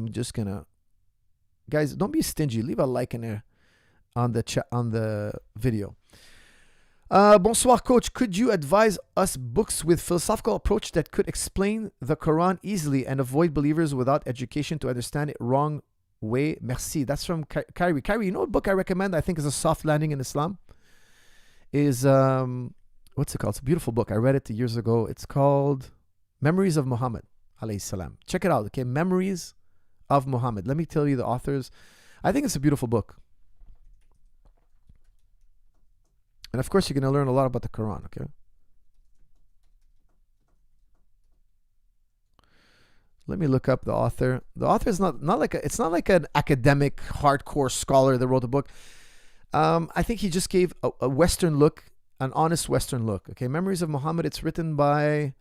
just going to, guys, don't be stingy. Leave a like in there on the video. Bonsoir, coach. Could you advise us books with philosophical approach that could explain the Quran easily and avoid believers without education to understand it wrong way? Merci. That's from Kyrie. Kyrie, you know what book I recommend? I think is a soft landing in Islam. Is what's it called? It's a beautiful book. I read it years ago. It's called Memories of Muhammad alayhi salam. Check it out. Okay, Memories of Muhammad. Let me tell you the authors. I think it's a beautiful book. And of course, you're going to learn a lot about the Quran, okay? Let me look up the author. The author is not like an academic hardcore scholar that wrote the book. I think he just gave a Western look, an honest Western look. Okay, Memories of Muhammad. It's written by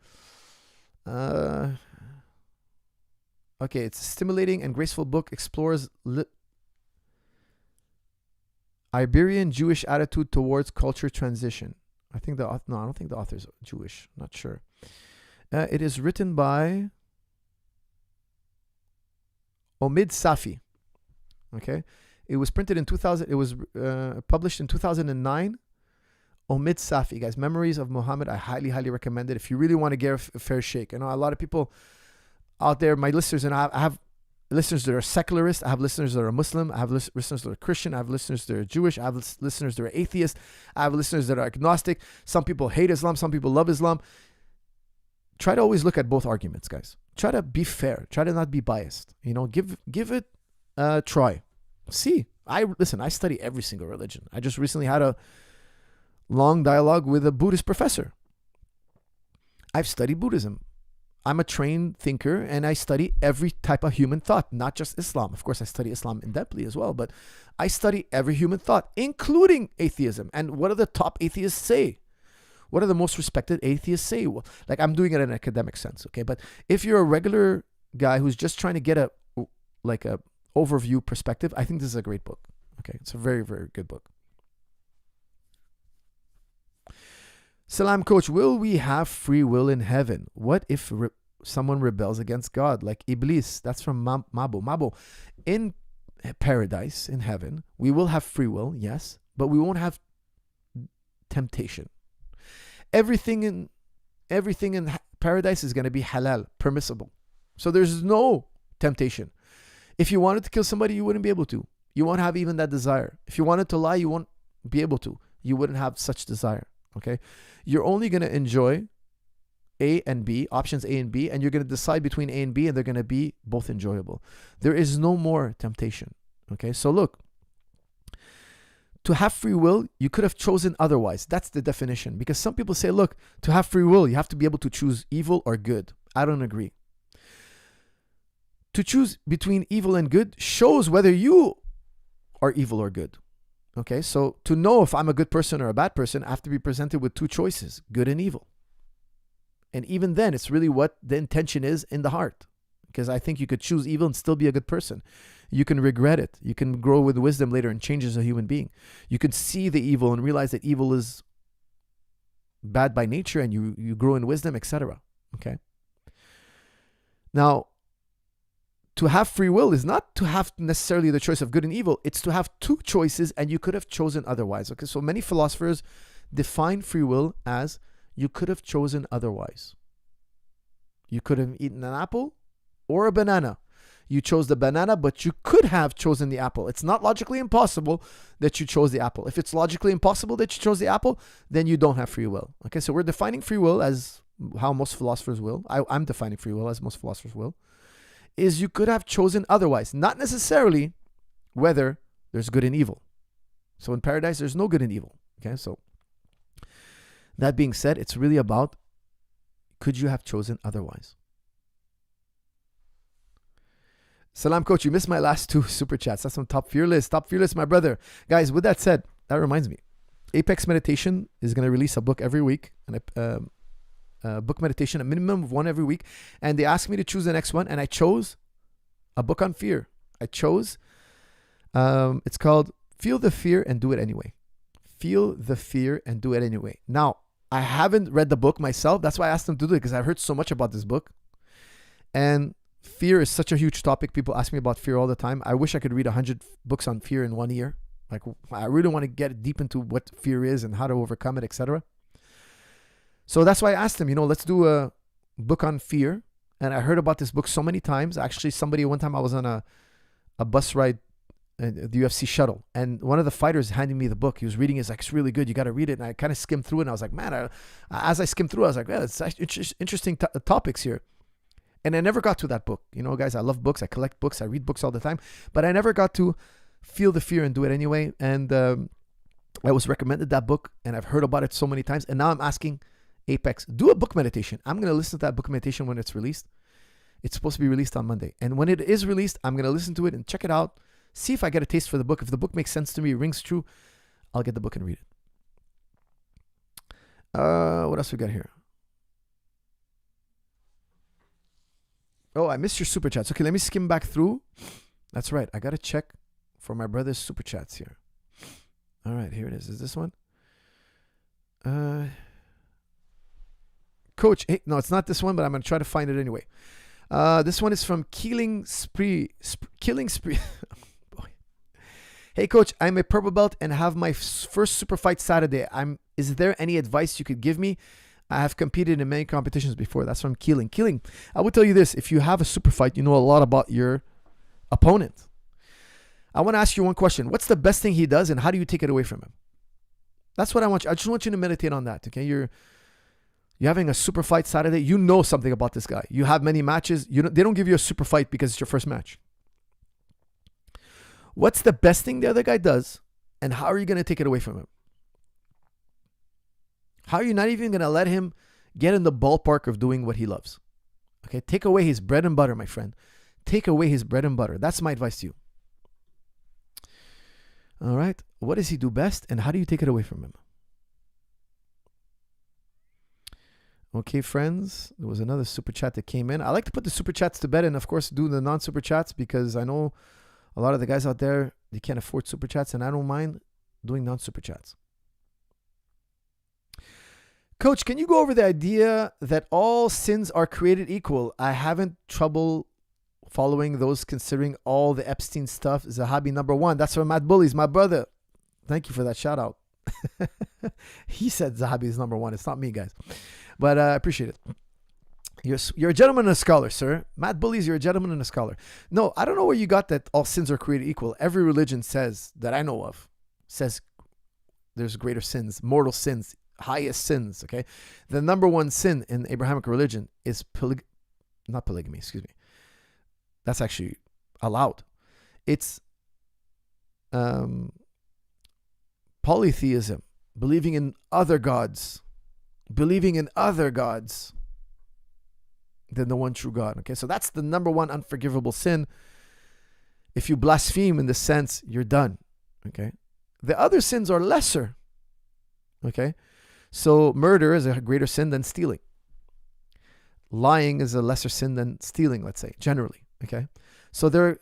Okay, it's a stimulating and graceful book, explores Iberian Jewish attitude towards culture transition. I don't think the author's Jewish. Not sure. It is written by Omid Safi. Okay, it was printed in 2000. It was published in 2009. Omid Safi, guys. Memories of Muhammad. I highly, highly recommend it if you really want to get a fair shake. I know a lot of people out there, my listeners, and I have listeners that are secularist. I have listeners that are Muslim. I have listeners that are Christian. I have listeners that are Jewish. I have listeners that are atheist. I have listeners that are agnostic. Some people hate Islam. Some people love Islam. Try to always look at both arguments, guys. Try to be fair. Try to not be biased. Give it a try. See, I study every single religion. I just recently had a long dialogue with a Buddhist professor. I've studied Buddhism. I'm a trained thinker and I study every type of human thought, not just Islam. Of course, I study Islam in depthly as well, but I study every human thought, including atheism. And what do the top atheists say? What do the most respected atheists say? Well, like, I'm doing it in an academic sense, okay? But if you're a regular guy who's just trying to get a overview perspective, I think this is a great book. Okay, it's a very, very good book. Salam, coach. Will we have free will in heaven? What if someone rebels against God, like Iblis? That's from Mabo. Mabo, in paradise, in heaven, we will have free will, yes, but we won't have temptation. Everything in paradise is going to be halal, permissible. So there's no temptation. If you wanted to kill somebody, you wouldn't be able to. You won't have even that desire. If you wanted to lie, you won't be able to. You wouldn't have such desire. Okay, you're only going to enjoy A and B, options A and B, and you're going to decide between A and B, and they're going to be both enjoyable. There is no more temptation. Okay, so look, to have free will, you could have chosen otherwise. That's the definition. Because some people say, look, to have free will, you have to be able to choose evil or good. I don't agree. To choose between evil and good shows whether you are evil or good. Okay, so to know if I'm a good person or a bad person, I have to be presented with two choices, good and evil. And even then, it's really what the intention is in the heart. Because I think you could choose evil and still be a good person. You can regret it. You can grow with wisdom later and change as a human being. You can see the evil and realize that evil is bad by nature, and you grow in wisdom, etc. Okay. Now, to have free will is not to have necessarily the choice of good and evil. It's to have two choices, and you could have chosen otherwise. Okay, so many philosophers define free will as you could have chosen otherwise. You could have eaten an apple or a banana. You chose the banana, but you could have chosen the apple. It's not logically impossible that you chose the apple. If it's logically impossible that you chose the apple, then you don't have free will. Okay, so we're defining free will as how most philosophers will. I'm defining free will as most philosophers will. Is you could have chosen otherwise, not necessarily whether there's good and evil. So in paradise, there's no good and evil. Okay, so that being said, it's really about, could you have chosen otherwise? Salam, coach. You missed my last two super chats. That's on Top Fearless. Top Fearless, my brother. Guys, with that said, that reminds me, Apex Meditation is going to release a book every week, and book meditation, a minimum of one every week. And they asked me to choose the next one, and I chose a book on fear. I chose, it's called Feel the Fear and Do It Anyway. Feel the fear and do it anyway. Now, I haven't read the book myself. That's why I asked them to do it, because I've heard so much about this book. And fear is such a huge topic. People ask me about fear all the time. I wish I could read 100 books on fear in 1 year. Like, I really want to get deep into what fear is and how to overcome it, etc. So that's why I asked him, let's do a book on fear. And I heard about this book so many times. Actually, one time I was on a bus ride, the UFC shuttle, and one of the fighters handed me the book. He was reading it. He's like, it's really good. You got to read it. And I kind of skimmed through it. And I was like, man, as I skimmed through, I was like, yeah, it's interesting topics here. And I never got to that book. Guys, I love books. I collect books. I read books all the time. But I never got to feel the fear and do it anyway. And I was recommended that book, and I've heard about it so many times. And now I'm asking Apex, do a book meditation. I'm going to listen to that book meditation when it's released. It's supposed to be released on Monday. And when it is released, I'm going to listen to it and check it out. See if I get a taste for the book. If the book makes sense to me, rings true, I'll get the book and read it. What else we got here? Oh, I missed your super chats. Okay, let me skim back through. That's right. I got to check for my brother's super chats here. All right, here it is. Is this one? Coach, hey, no, it's not this one, but I'm going to try to find it anyway. This one is from Killing Spree. Boy. Hey, Coach, I'm a purple belt and have my first super fight Saturday. Is there any advice you could give me? I have competed in many competitions before. That's from Killing. Killing, I will tell you this. If you have a super fight, you know a lot about your opponent. I want to ask you one question. What's the best thing he does and how do you take it away from him? That's what I want you. I just want you to meditate on that, okay? You're having a super fight Saturday. You know something about this guy. You have many matches. They don't give you a super fight because it's your first match. What's the best thing the other guy does and how are you going to take it away from him? How are you not even going to let him get in the ballpark of doing what he loves? Okay, take away his bread and butter, my friend. Take away his bread and butter. That's my advice to you. All right. What does he do best and how do you take it away from him? Okay, friends. There was another super chat that came in. I like to put the super chats to bed and, of course, do the non-super chats because I know a lot of the guys out there, they can't afford super chats and I don't mind doing non-super chats. Coach, can you go over the idea that all sins are created equal? I haven't trouble following those considering all the Epstein stuff. Zahabi #1. That's from Matt Bullies, my brother. Thank you for that shout out. He said Zahabi is #1. It's not me, guys. But I appreciate it. You're a gentleman and a scholar, sir. Matt Bullies, you're a gentleman and a scholar. No, I don't know where you got that all sins are created equal. Every religion says, that I know of, says there's greater sins, mortal sins, highest sins, okay? The #1 sin in Abrahamic religion is not polygamy, excuse me. That's actually allowed. It's polytheism, believing in other gods than the one true God, okay? So that's the #1 unforgivable sin. If you blaspheme in the sense, you're done, okay? The other sins are lesser, okay? So murder is a greater sin than stealing. Lying is a lesser sin than stealing, let's say, generally, okay? So there are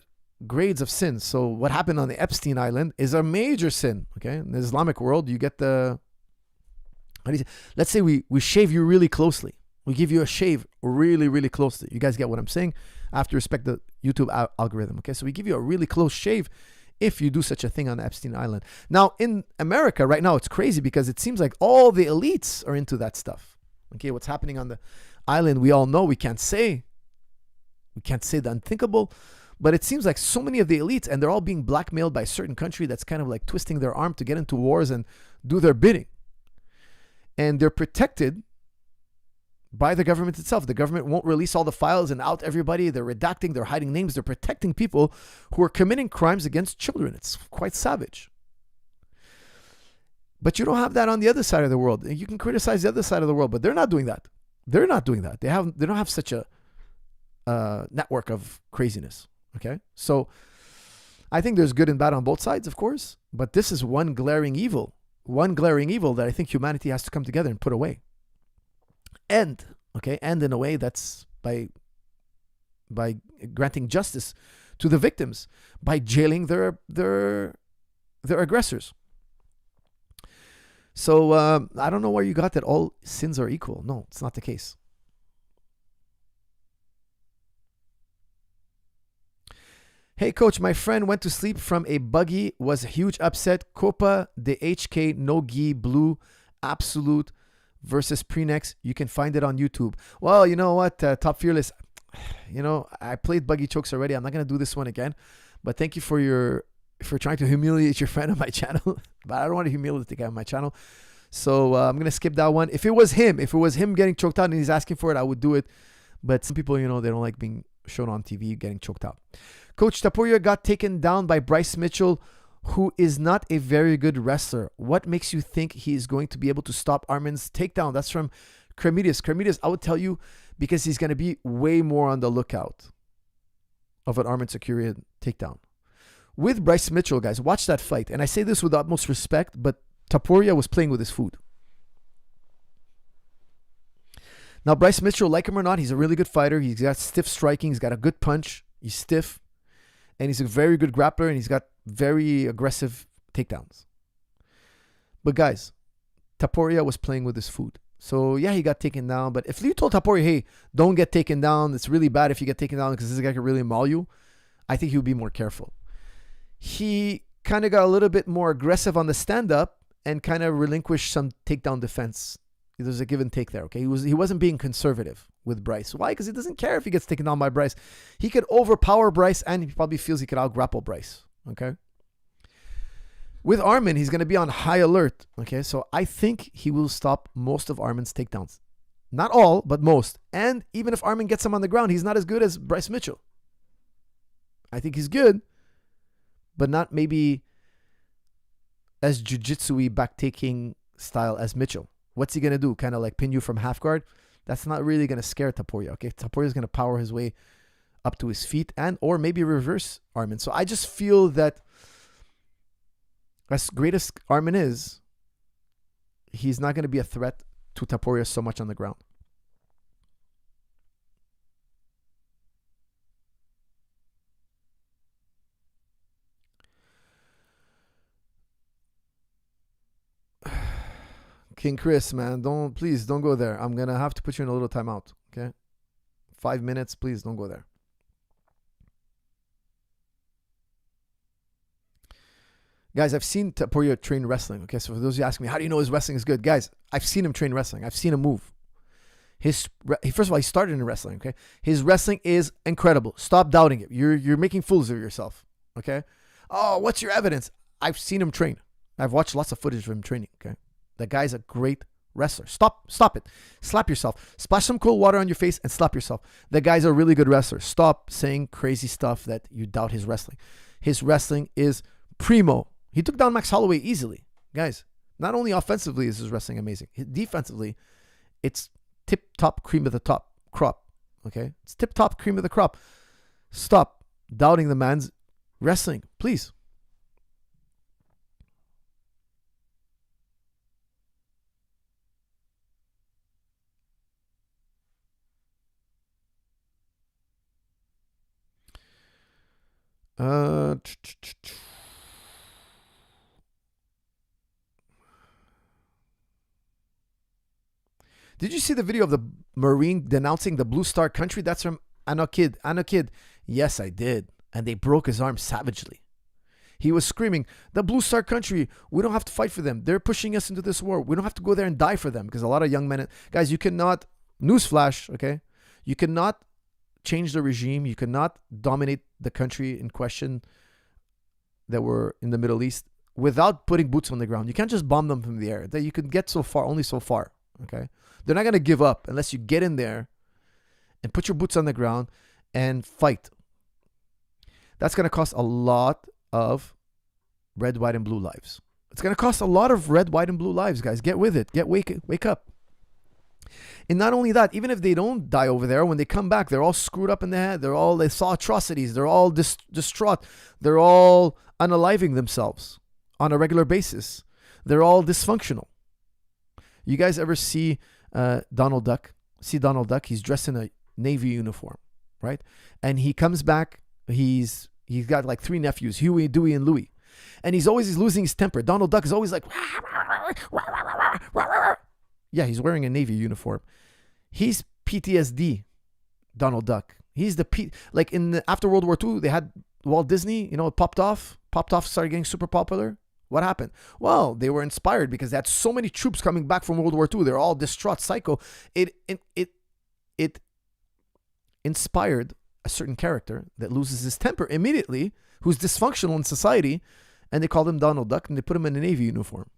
grades of sins. So what happened on the Epstein Island is a major sin, okay? In the Islamic world, you get let's say we shave you really closely. We give you a shave really, really closely. You guys get what I'm saying? I have to respect the YouTube algorithm, okay? So we give you a really close shave if you do such a thing on the Epstein Island. Now, in America right now, it's crazy because it seems like all the elites are into that stuff. Okay, what's happening on the island, we all know. We can't say the unthinkable, but it seems like so many of the elites, and they're all being blackmailed by a certain country that's kind of like twisting their arm to get into wars and do their bidding. And they're protected by the government itself. The government won't release all the files and out everybody. They're redacting, they're hiding names, they're protecting people who are committing crimes against children. It's quite savage. But you don't have that on the other side of the world. You can criticize the other side of the world, but they're not doing that. They're not doing that. They don't have such a network of craziness. Okay? So I think there's good and bad on both sides, of course, but this is one glaring evil that I think humanity has to come together and put away. And in a way that's by granting justice to the victims, by jailing their aggressors. So I don't know where you got that all sins are equal. No, it's not the case. Hey, coach, my friend went to sleep from a buggy, was a huge upset. Copa de HK No Gi Blue Absolute versus Prenex. You can find it on YouTube. Well, you know what, Top Fearless, I played Buggy Chokes already. I'm not going to do this one again, but thank you for trying to humiliate your friend on my channel. But I don't want to humiliate the guy on my channel. So I'm going to skip that one. If it was him getting choked out and he's asking for it, I would do it. But some people, they don't like being shown on TV getting choked out. Coach, Taporia got taken down by Bryce Mitchell, who is not a very good wrestler. What makes you think he is going to be able to stop Armin's takedown? That's from Cremidius. Cremidius, I would tell you, because he's going to be way more on the lookout of an Armin Sakurian takedown. With Bryce Mitchell, guys, watch that fight. And I say this with the utmost respect, but Taporia was playing with his food. Now, Bryce Mitchell, like him or not, he's a really good fighter. He's got stiff striking. He's got a good punch. He's stiff. And he's a very good grappler. And he's got very aggressive takedowns. But guys, Taporia was playing with his food. So, yeah, he got taken down. But if you told Taporia, hey, don't get taken down. It's really bad if you get taken down because this guy could really maul you. I think he would be more careful. He kind of got a little bit more aggressive on the stand-up and kind of relinquished some takedown defense. There's a give and take there, okay? He wasn't being conservative with Bryce. Why? Because he doesn't care if he gets taken down by Bryce. He could overpower Bryce, and he probably feels he could out-grapple Bryce, okay? With Armin, he's going to be on high alert, okay? So I think he will stop most of Armin's takedowns. Not all, but most. And even if Armin gets him on the ground, he's not as good as Bryce Mitchell. I think he's good, but not maybe as jiu-jitsu-y back-taking style as Mitchell. What's he going to do? Kind of like pin you from half guard? That's not really going to scare Taporia, okay? Taporia is going to power his way up to his feet and or maybe reverse Armin. So I just feel that as great as Armin is, he's not going to be a threat to Taporia so much on the ground. King Chris, man, please don't go there. I'm gonna have to put you in a little timeout. Okay, 5 minutes, please don't go there. Guys, I've seen Taporia train wrestling. Okay, so for those of you asking me, how do you know his wrestling is good? Guys, I've seen him train wrestling. I've seen him move. First of all, he started in wrestling. Okay, his wrestling is incredible. Stop doubting it. You're making fools of yourself. Okay. Oh, what's your evidence? I've seen him train. I've watched lots of footage of him training. Okay. That guy's a great wrestler. Stop it. Slap yourself. Splash some cold water on your face and slap yourself. That guy's a really good wrestler. Stop saying crazy stuff that you doubt his wrestling. His wrestling is primo. He took down Max Holloway easily. Guys, not only offensively is his wrestling amazing. Defensively, it's tip-top cream of the top crop. Okay? It's tip-top cream of the crop. Stop doubting the man's wrestling, please. Did you see the video of the Marine denouncing the Blue Star country? That's from Anokid. Anokid. Yes, I did. And they broke his arm savagely. He was screaming, the Blue Star country, we don't have to fight for them. They're pushing us into this war. We don't have to go there and die for them. Because a lot of young men, guys, you cannot, newsflash, okay? You cannot change the regime. You cannot dominate the country in question that were in the Middle East without putting boots on the ground. You can't just bomb them from the air. You can get so far, only so far, okay? They're not going to give up unless you get in there and put your boots on the ground and fight. That's going to cost a lot of red, white, and blue lives. It's going to cost a lot of red, white, and blue lives, guys. Get with it. Wake up. And not only that, even if they don't die over there, when they come back, they're all screwed up in the head. They saw atrocities. They're all distraught. They're all unaliving themselves on a regular basis. They're all dysfunctional. You guys ever see Donald Duck? See Donald Duck? He's dressed in a Navy uniform, right? And he comes back. He's got like 3 nephews, Huey, Dewey, and Louie. And he's losing his temper. Donald Duck is always like, yeah, he's wearing a Navy uniform. He's PTSD, Donald Duck. He's like after World War II, they had Walt Disney, popped off, started getting super popular. What happened? Well, they were inspired because they had so many troops coming back from World War II. They're all distraught, psycho. It inspired a certain character that loses his temper immediately, who's dysfunctional in society, and they called him Donald Duck, and they put him in a Navy uniform.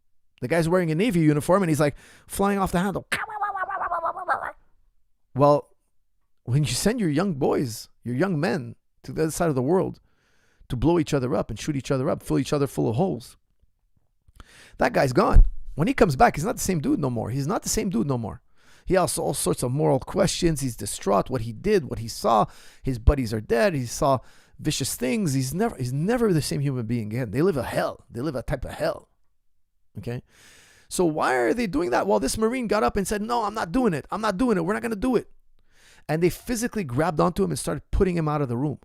The guy's wearing a Navy uniform, and he's like flying off the handle. Well, when you send your young boys, your young men, to the other side of the world to blow each other up and shoot each other up, fill each other full of holes, that guy's gone. When he comes back, he's not the same dude no more. He has all sorts of moral questions. He's distraught. What he did, what he saw. His buddies are dead. He saw vicious things. He's never the same human being again. They live a hell. They live a type of hell. Okay? So why are they doing that? Well, this Marine got up and said, no, I'm not doing it. I'm not doing it. We're not going to do it. And they physically grabbed onto him and started putting him out of the room.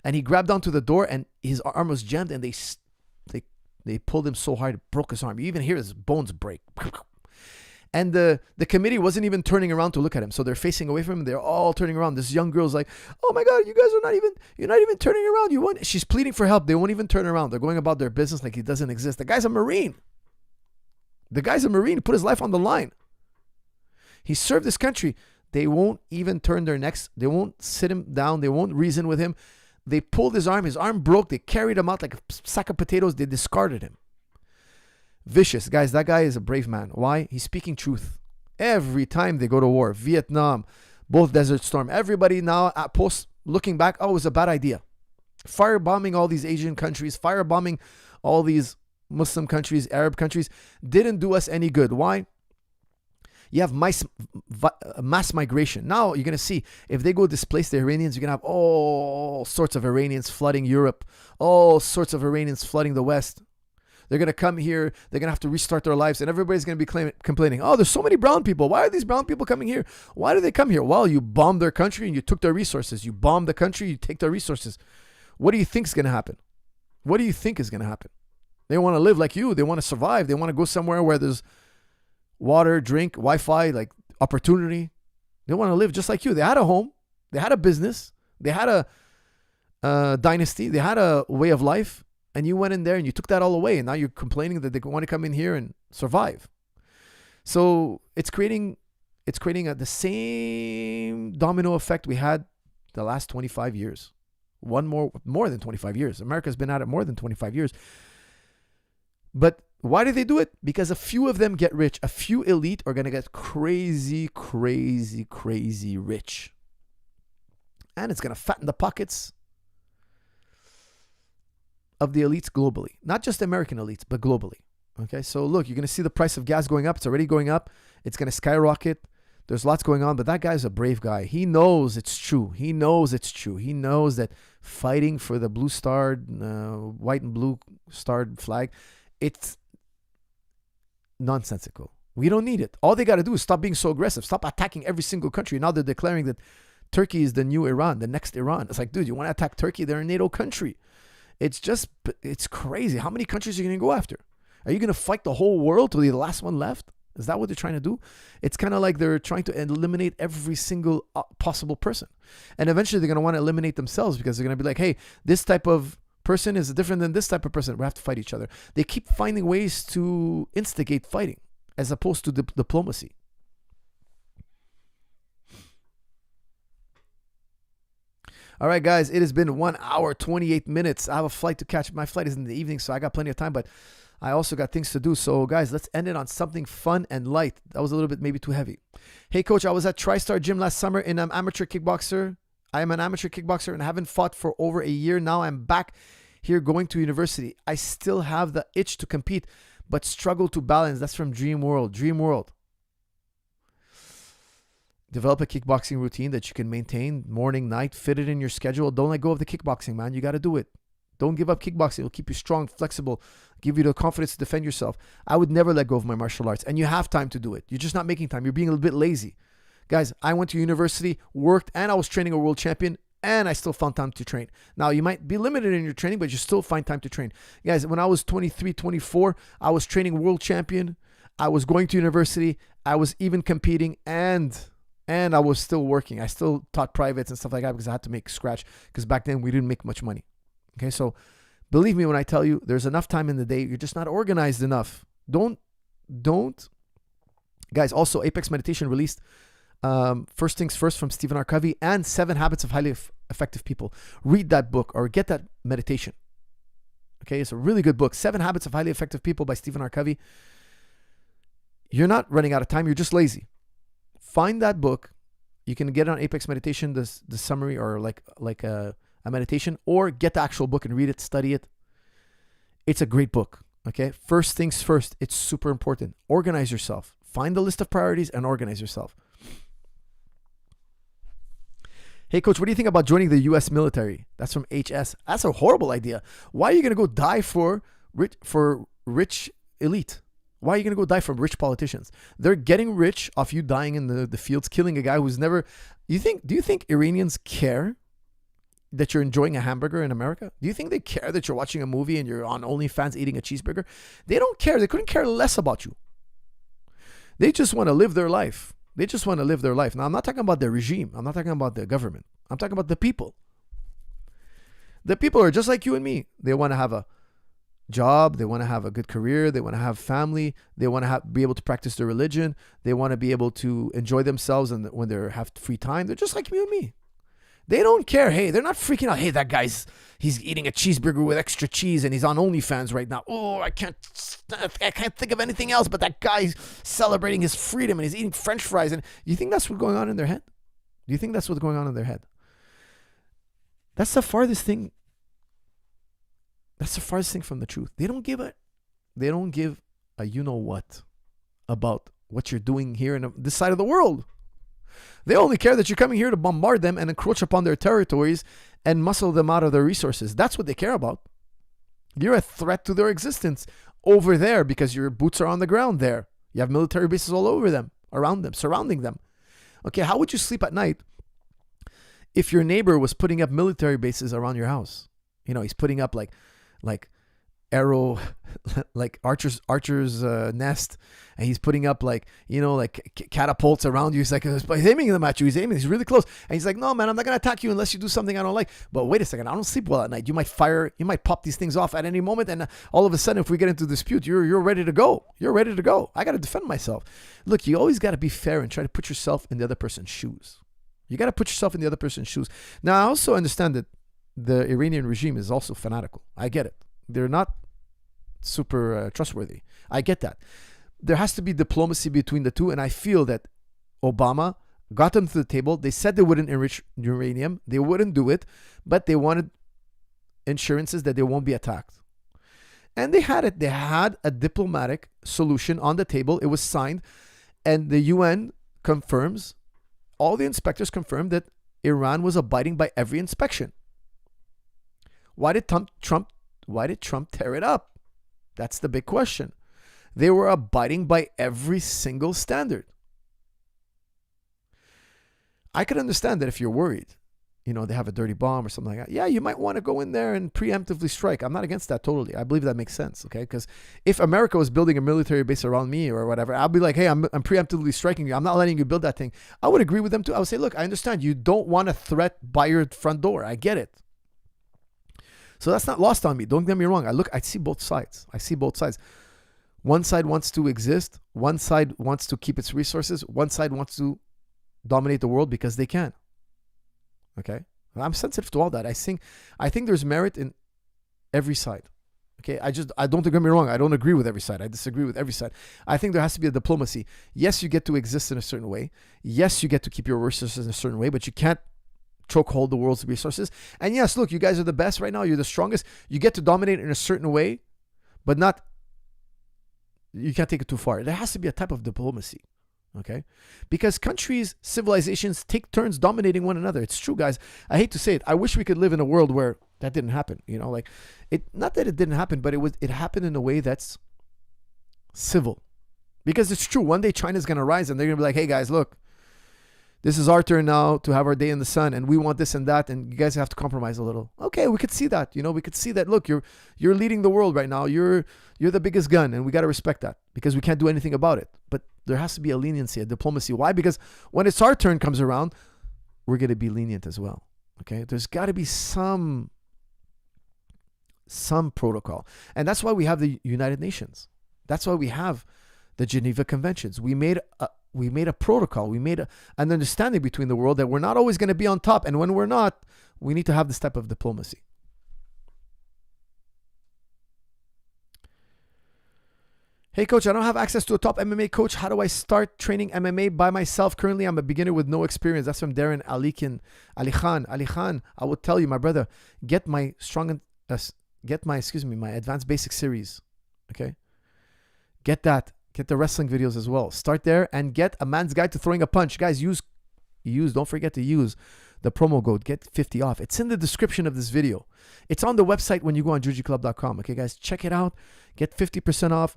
And he grabbed onto the door and his arm was jammed, and they pulled him so hard it broke his arm. You even hear his bones break. And the committee wasn't even turning around to look at him. So they're facing away from him. They're all turning around. This young girl's like, oh my God, you guys are you're not even turning around. She's pleading for help. They won't even turn around. They're going about their business like he doesn't exist. The guy's a Marine. He put his life on the line. He served his country. They won't even turn their necks. They won't sit him down. They won't reason with him. They pulled his arm. His arm broke. They carried him out like a sack of potatoes. They discarded him. Vicious. Guys, that guy is a brave man. Why? He's speaking truth. Every time they go to war, Vietnam, both Desert Storm, everybody now at post looking back, oh, it was a bad idea. Firebombing all these Asian countries, firebombing all these Muslim countries, Arab countries, didn't do us any good. Why? You have mass migration. Now you're going to see, if they go displace the Iranians, you're going to have all sorts of Iranians flooding Europe, all sorts of Iranians flooding the West. They're going to come here. They're going to have to restart their lives. And everybody's going to be complaining, oh, there's so many brown people. Why are these brown people coming here? Why do they come here? Well, you bombed their country and you took their resources. You bombed the country, you take their resources. What do you think is going to happen? What do you think is going to happen? They want to live like you. They want to survive. They want to go somewhere where there's water, drink, Wi-Fi, like opportunity. They want to live just like you. They had a home. They had a business. They had a dynasty. They had a way of life. And you went in there and you took that all away. And now you're complaining that they want to come in here and survive. So it's creating the same domino effect we had the last 25 years. More than 25 years. America's been at it more than 25 years. But why do they do it? Because a few of them get rich. A few elite are going to get crazy, crazy, crazy rich. And it's going to fatten the pockets of the elites globally. Not just American elites, but globally. Okay, so look, you're going to see the price of gas going up. It's already going up. It's going to skyrocket. There's lots going on, but that guy's a brave guy. He knows it's true. He knows it's true. He knows that fighting for the blue starred, white and blue starred flag, it's nonsensical. We don't need it. All they got to do is stop being so aggressive. Stop attacking every single country. Now they're declaring that Turkey is the new Iran, the next Iran. It's like, dude, you want to attack Turkey? They're a NATO country. It's crazy. How many countries are you going to go after? Are you going to fight the whole world till you're the last one left? Is that what they're trying to do? It's kind of like they're trying to eliminate every single possible person. And eventually they're going to want to eliminate themselves, because they're going to be like, hey, this type of person is different than this type of person. We have to fight each other. They keep finding ways to instigate fighting as opposed to diplomacy. All right, guys, it has been 1 hour, 28 minutes. I have a flight to catch. My flight is in the evening, so I got plenty of time, but I also got things to do. So, guys, let's end it on something fun and light. That was a little bit maybe too heavy. Hey, Coach, I was at TriStar Gym last summer and I'm amateur kickboxer. I am an amateur kickboxer and haven't fought for over a year now. I'm back here going to university. I still have the itch to compete, but struggle to balance. That's from Dream World. Dream World. Develop a kickboxing routine that you can maintain morning, night, fit it in your schedule. Don't let go of the kickboxing, man. You got to do it. Don't give up kickboxing. It'll keep you strong, flexible, give you the confidence to defend yourself. I would never let go of my martial arts, and you have time to do it. You're just not making time. You're being a little bit lazy. Guys, I went to university, worked, and I was training a world champion, and I still found time to train. Now, you might be limited in your training, but you still find time to train. Guys, when I was 23, 24, I was training world champion. I was going to university. I was even competing, and I was still working. I still taught privates and stuff like that because I had to make scratch, because back then we didn't make much money. Okay, so believe me when I tell you, there's enough time in the day. You're just not organized enough. Don't. Guys, also Apex Meditation released First Things First from Stephen R. Covey and 7 Habits of Highly Effective People. Read that book or get that meditation. Okay, it's a really good book. 7 Habits of Highly Effective People by Stephen R. Covey. You're not running out of time. You're just lazy. Find that book. You can get it on Apex Meditation, the summary, or like a meditation, or get the actual book and read it, study it. It's a great book. Okay. First things first. It's super important. Organize yourself. Find the list of priorities and organize yourself. Hey, Coach, what do you think about joining the U.S. military? That's from HS. That's a horrible idea. Why are you going to go die for rich elite? Why are you going to go die from rich politicians? They're getting rich off you dying in the fields, killing a guy who's never... Do you think Iranians care that you're enjoying a hamburger in America? Do you think they care that you're watching a movie and you're on OnlyFans eating a cheeseburger? They don't care. They couldn't care less about you. They just want to live their life. They just want to live their life. Now, I'm not talking about the regime. I'm not talking about the government. I'm talking about the people. The people are just like you and me. They want to have a job. They want to have a good career. They want to have family. They want to be able to practice their religion. They want to be able to enjoy themselves and when they have free time. They're just like you and me. They don't care. Hey, they're not freaking out. Hey, that guy's, he's eating a cheeseburger with extra cheese and he's on OnlyFans right now. Oh, I can't think of anything else but that guy's celebrating his freedom and he's eating French fries. And you think that's what's going on in their head? Do you think that's what's going on in their head? That's the farthest thing. That's the farthest thing from the truth. They don't give a you know what about what you're doing here in this side of the world. They only care that you're coming here to bombard them and encroach upon their territories and muscle them out of their resources. That's what they care about. You're a threat to their existence over there because your boots are on the ground there. You have military bases all over them, around them, surrounding them. Okay, how would you sleep at night if your neighbor was putting up military bases around your house? You know, he's putting up like arrow, like archer's nest, and he's putting up like, you know, like catapults around you. He's like, he's aiming them at you. He's really close. And he's like, no, man, I'm not going to attack you unless you do something I don't like. But wait a second, I don't sleep well at night. You might pop these things off at any moment. And all of a sudden, if we get into a dispute, you're ready to go. You're ready to go. I got to defend myself. Look, you always got to be fair and try to put yourself in the other person's shoes. You got to put yourself in the other person's shoes. Now, I also understand that the Iranian regime is also fanatical. I get it. They're not super trustworthy. I get that. There has to be diplomacy between the two, and I feel that Obama got them to the table. They said they wouldn't enrich uranium. They wouldn't do it, but they wanted assurances that they won't be attacked. And they had it. They had a diplomatic solution on the table. It was signed, and the UN confirms, all the inspectors confirmed that Iran was abiding by every inspection. Why did Trump tear it up? That's the big question. They were abiding by every single standard. I could understand that if you're worried, you know, they have a dirty bomb or something like that. Yeah, you might want to go in there and preemptively strike. I'm not against that totally. I believe that makes sense, okay? Because if America was building a military base around me or whatever, I'll be like, hey, I'm preemptively striking you. I'm not letting you build that thing. I would agree with them too. I would say, look, I understand you don't want a threat by your front door. I get it. So that's not lost on me. Don't get me wrong. I see both sides. One side wants to exist. One side wants to keep its resources. One side wants to dominate the world because they can. Okay? I'm sensitive to all that. I think there's merit in every side. Okay? I don't get me wrong. I don't agree with every side. I disagree with every side. I think there has to be a diplomacy. Yes, you get to exist in a certain way. Yes, you get to keep your resources in a certain way, but you can't chokehold the world's resources. And yes, look, you guys are the best right now. You're the strongest. You get to dominate in a certain way, but you can't take it too far. There has to be a type of diplomacy, okay? Because countries, civilizations take turns dominating one another. It's true, guys. I hate to say it. I wish we could live in a world where that didn't happen. You know, like not that it didn't happen, but it happened in a way that's civil. Because it's true. One day China's going to rise and they're going to be like, hey guys, look, this is our turn now to have our day in the sun, and we want this and that, and you guys have to compromise a little. Okay, we could see that. You know, we could see that. Look, you're leading the world right now. You're the biggest gun, and we got to respect that because we can't do anything about it. But there has to be a leniency, a diplomacy. Why? Because when it's our turn comes around, we're going to be lenient as well. Okay, there's got to be some protocol, and that's why we have the United Nations. That's why we have the Geneva Conventions. We made a protocol. We made an understanding between the world that we're not always going to be on top. And when we're not, we need to have this type of diplomacy. Hey, coach, I don't have access to a top MMA coach. How do I start training MMA by myself? Currently, I'm a beginner with no experience. That's from Darren Ali Khan. I would tell you, my brother, get my advanced basic series. Okay. Get that. Get the wrestling videos as well. Start there and get a man's guide to throwing a punch. Guys, don't forget to use the promo code. Get 50 off. It's in the description of this video. It's on the website when you go on jujiclub.com. Okay, guys, check it out. Get 50% off.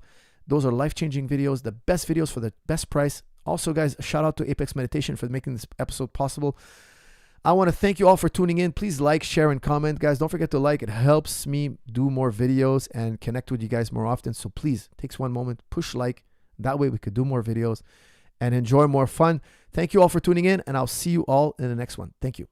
Those are life-changing videos, the best videos for the best price. Also, guys, shout out to Apex Meditation for making this episode possible. I want to thank you all for tuning in. Please like, share, and comment. Guys, don't forget to like. It helps me do more videos and connect with you guys more often. So please, takes one moment, push like. That way we could do more videos and enjoy more fun. Thank you all for tuning in, and I'll see you all in the next one. Thank you.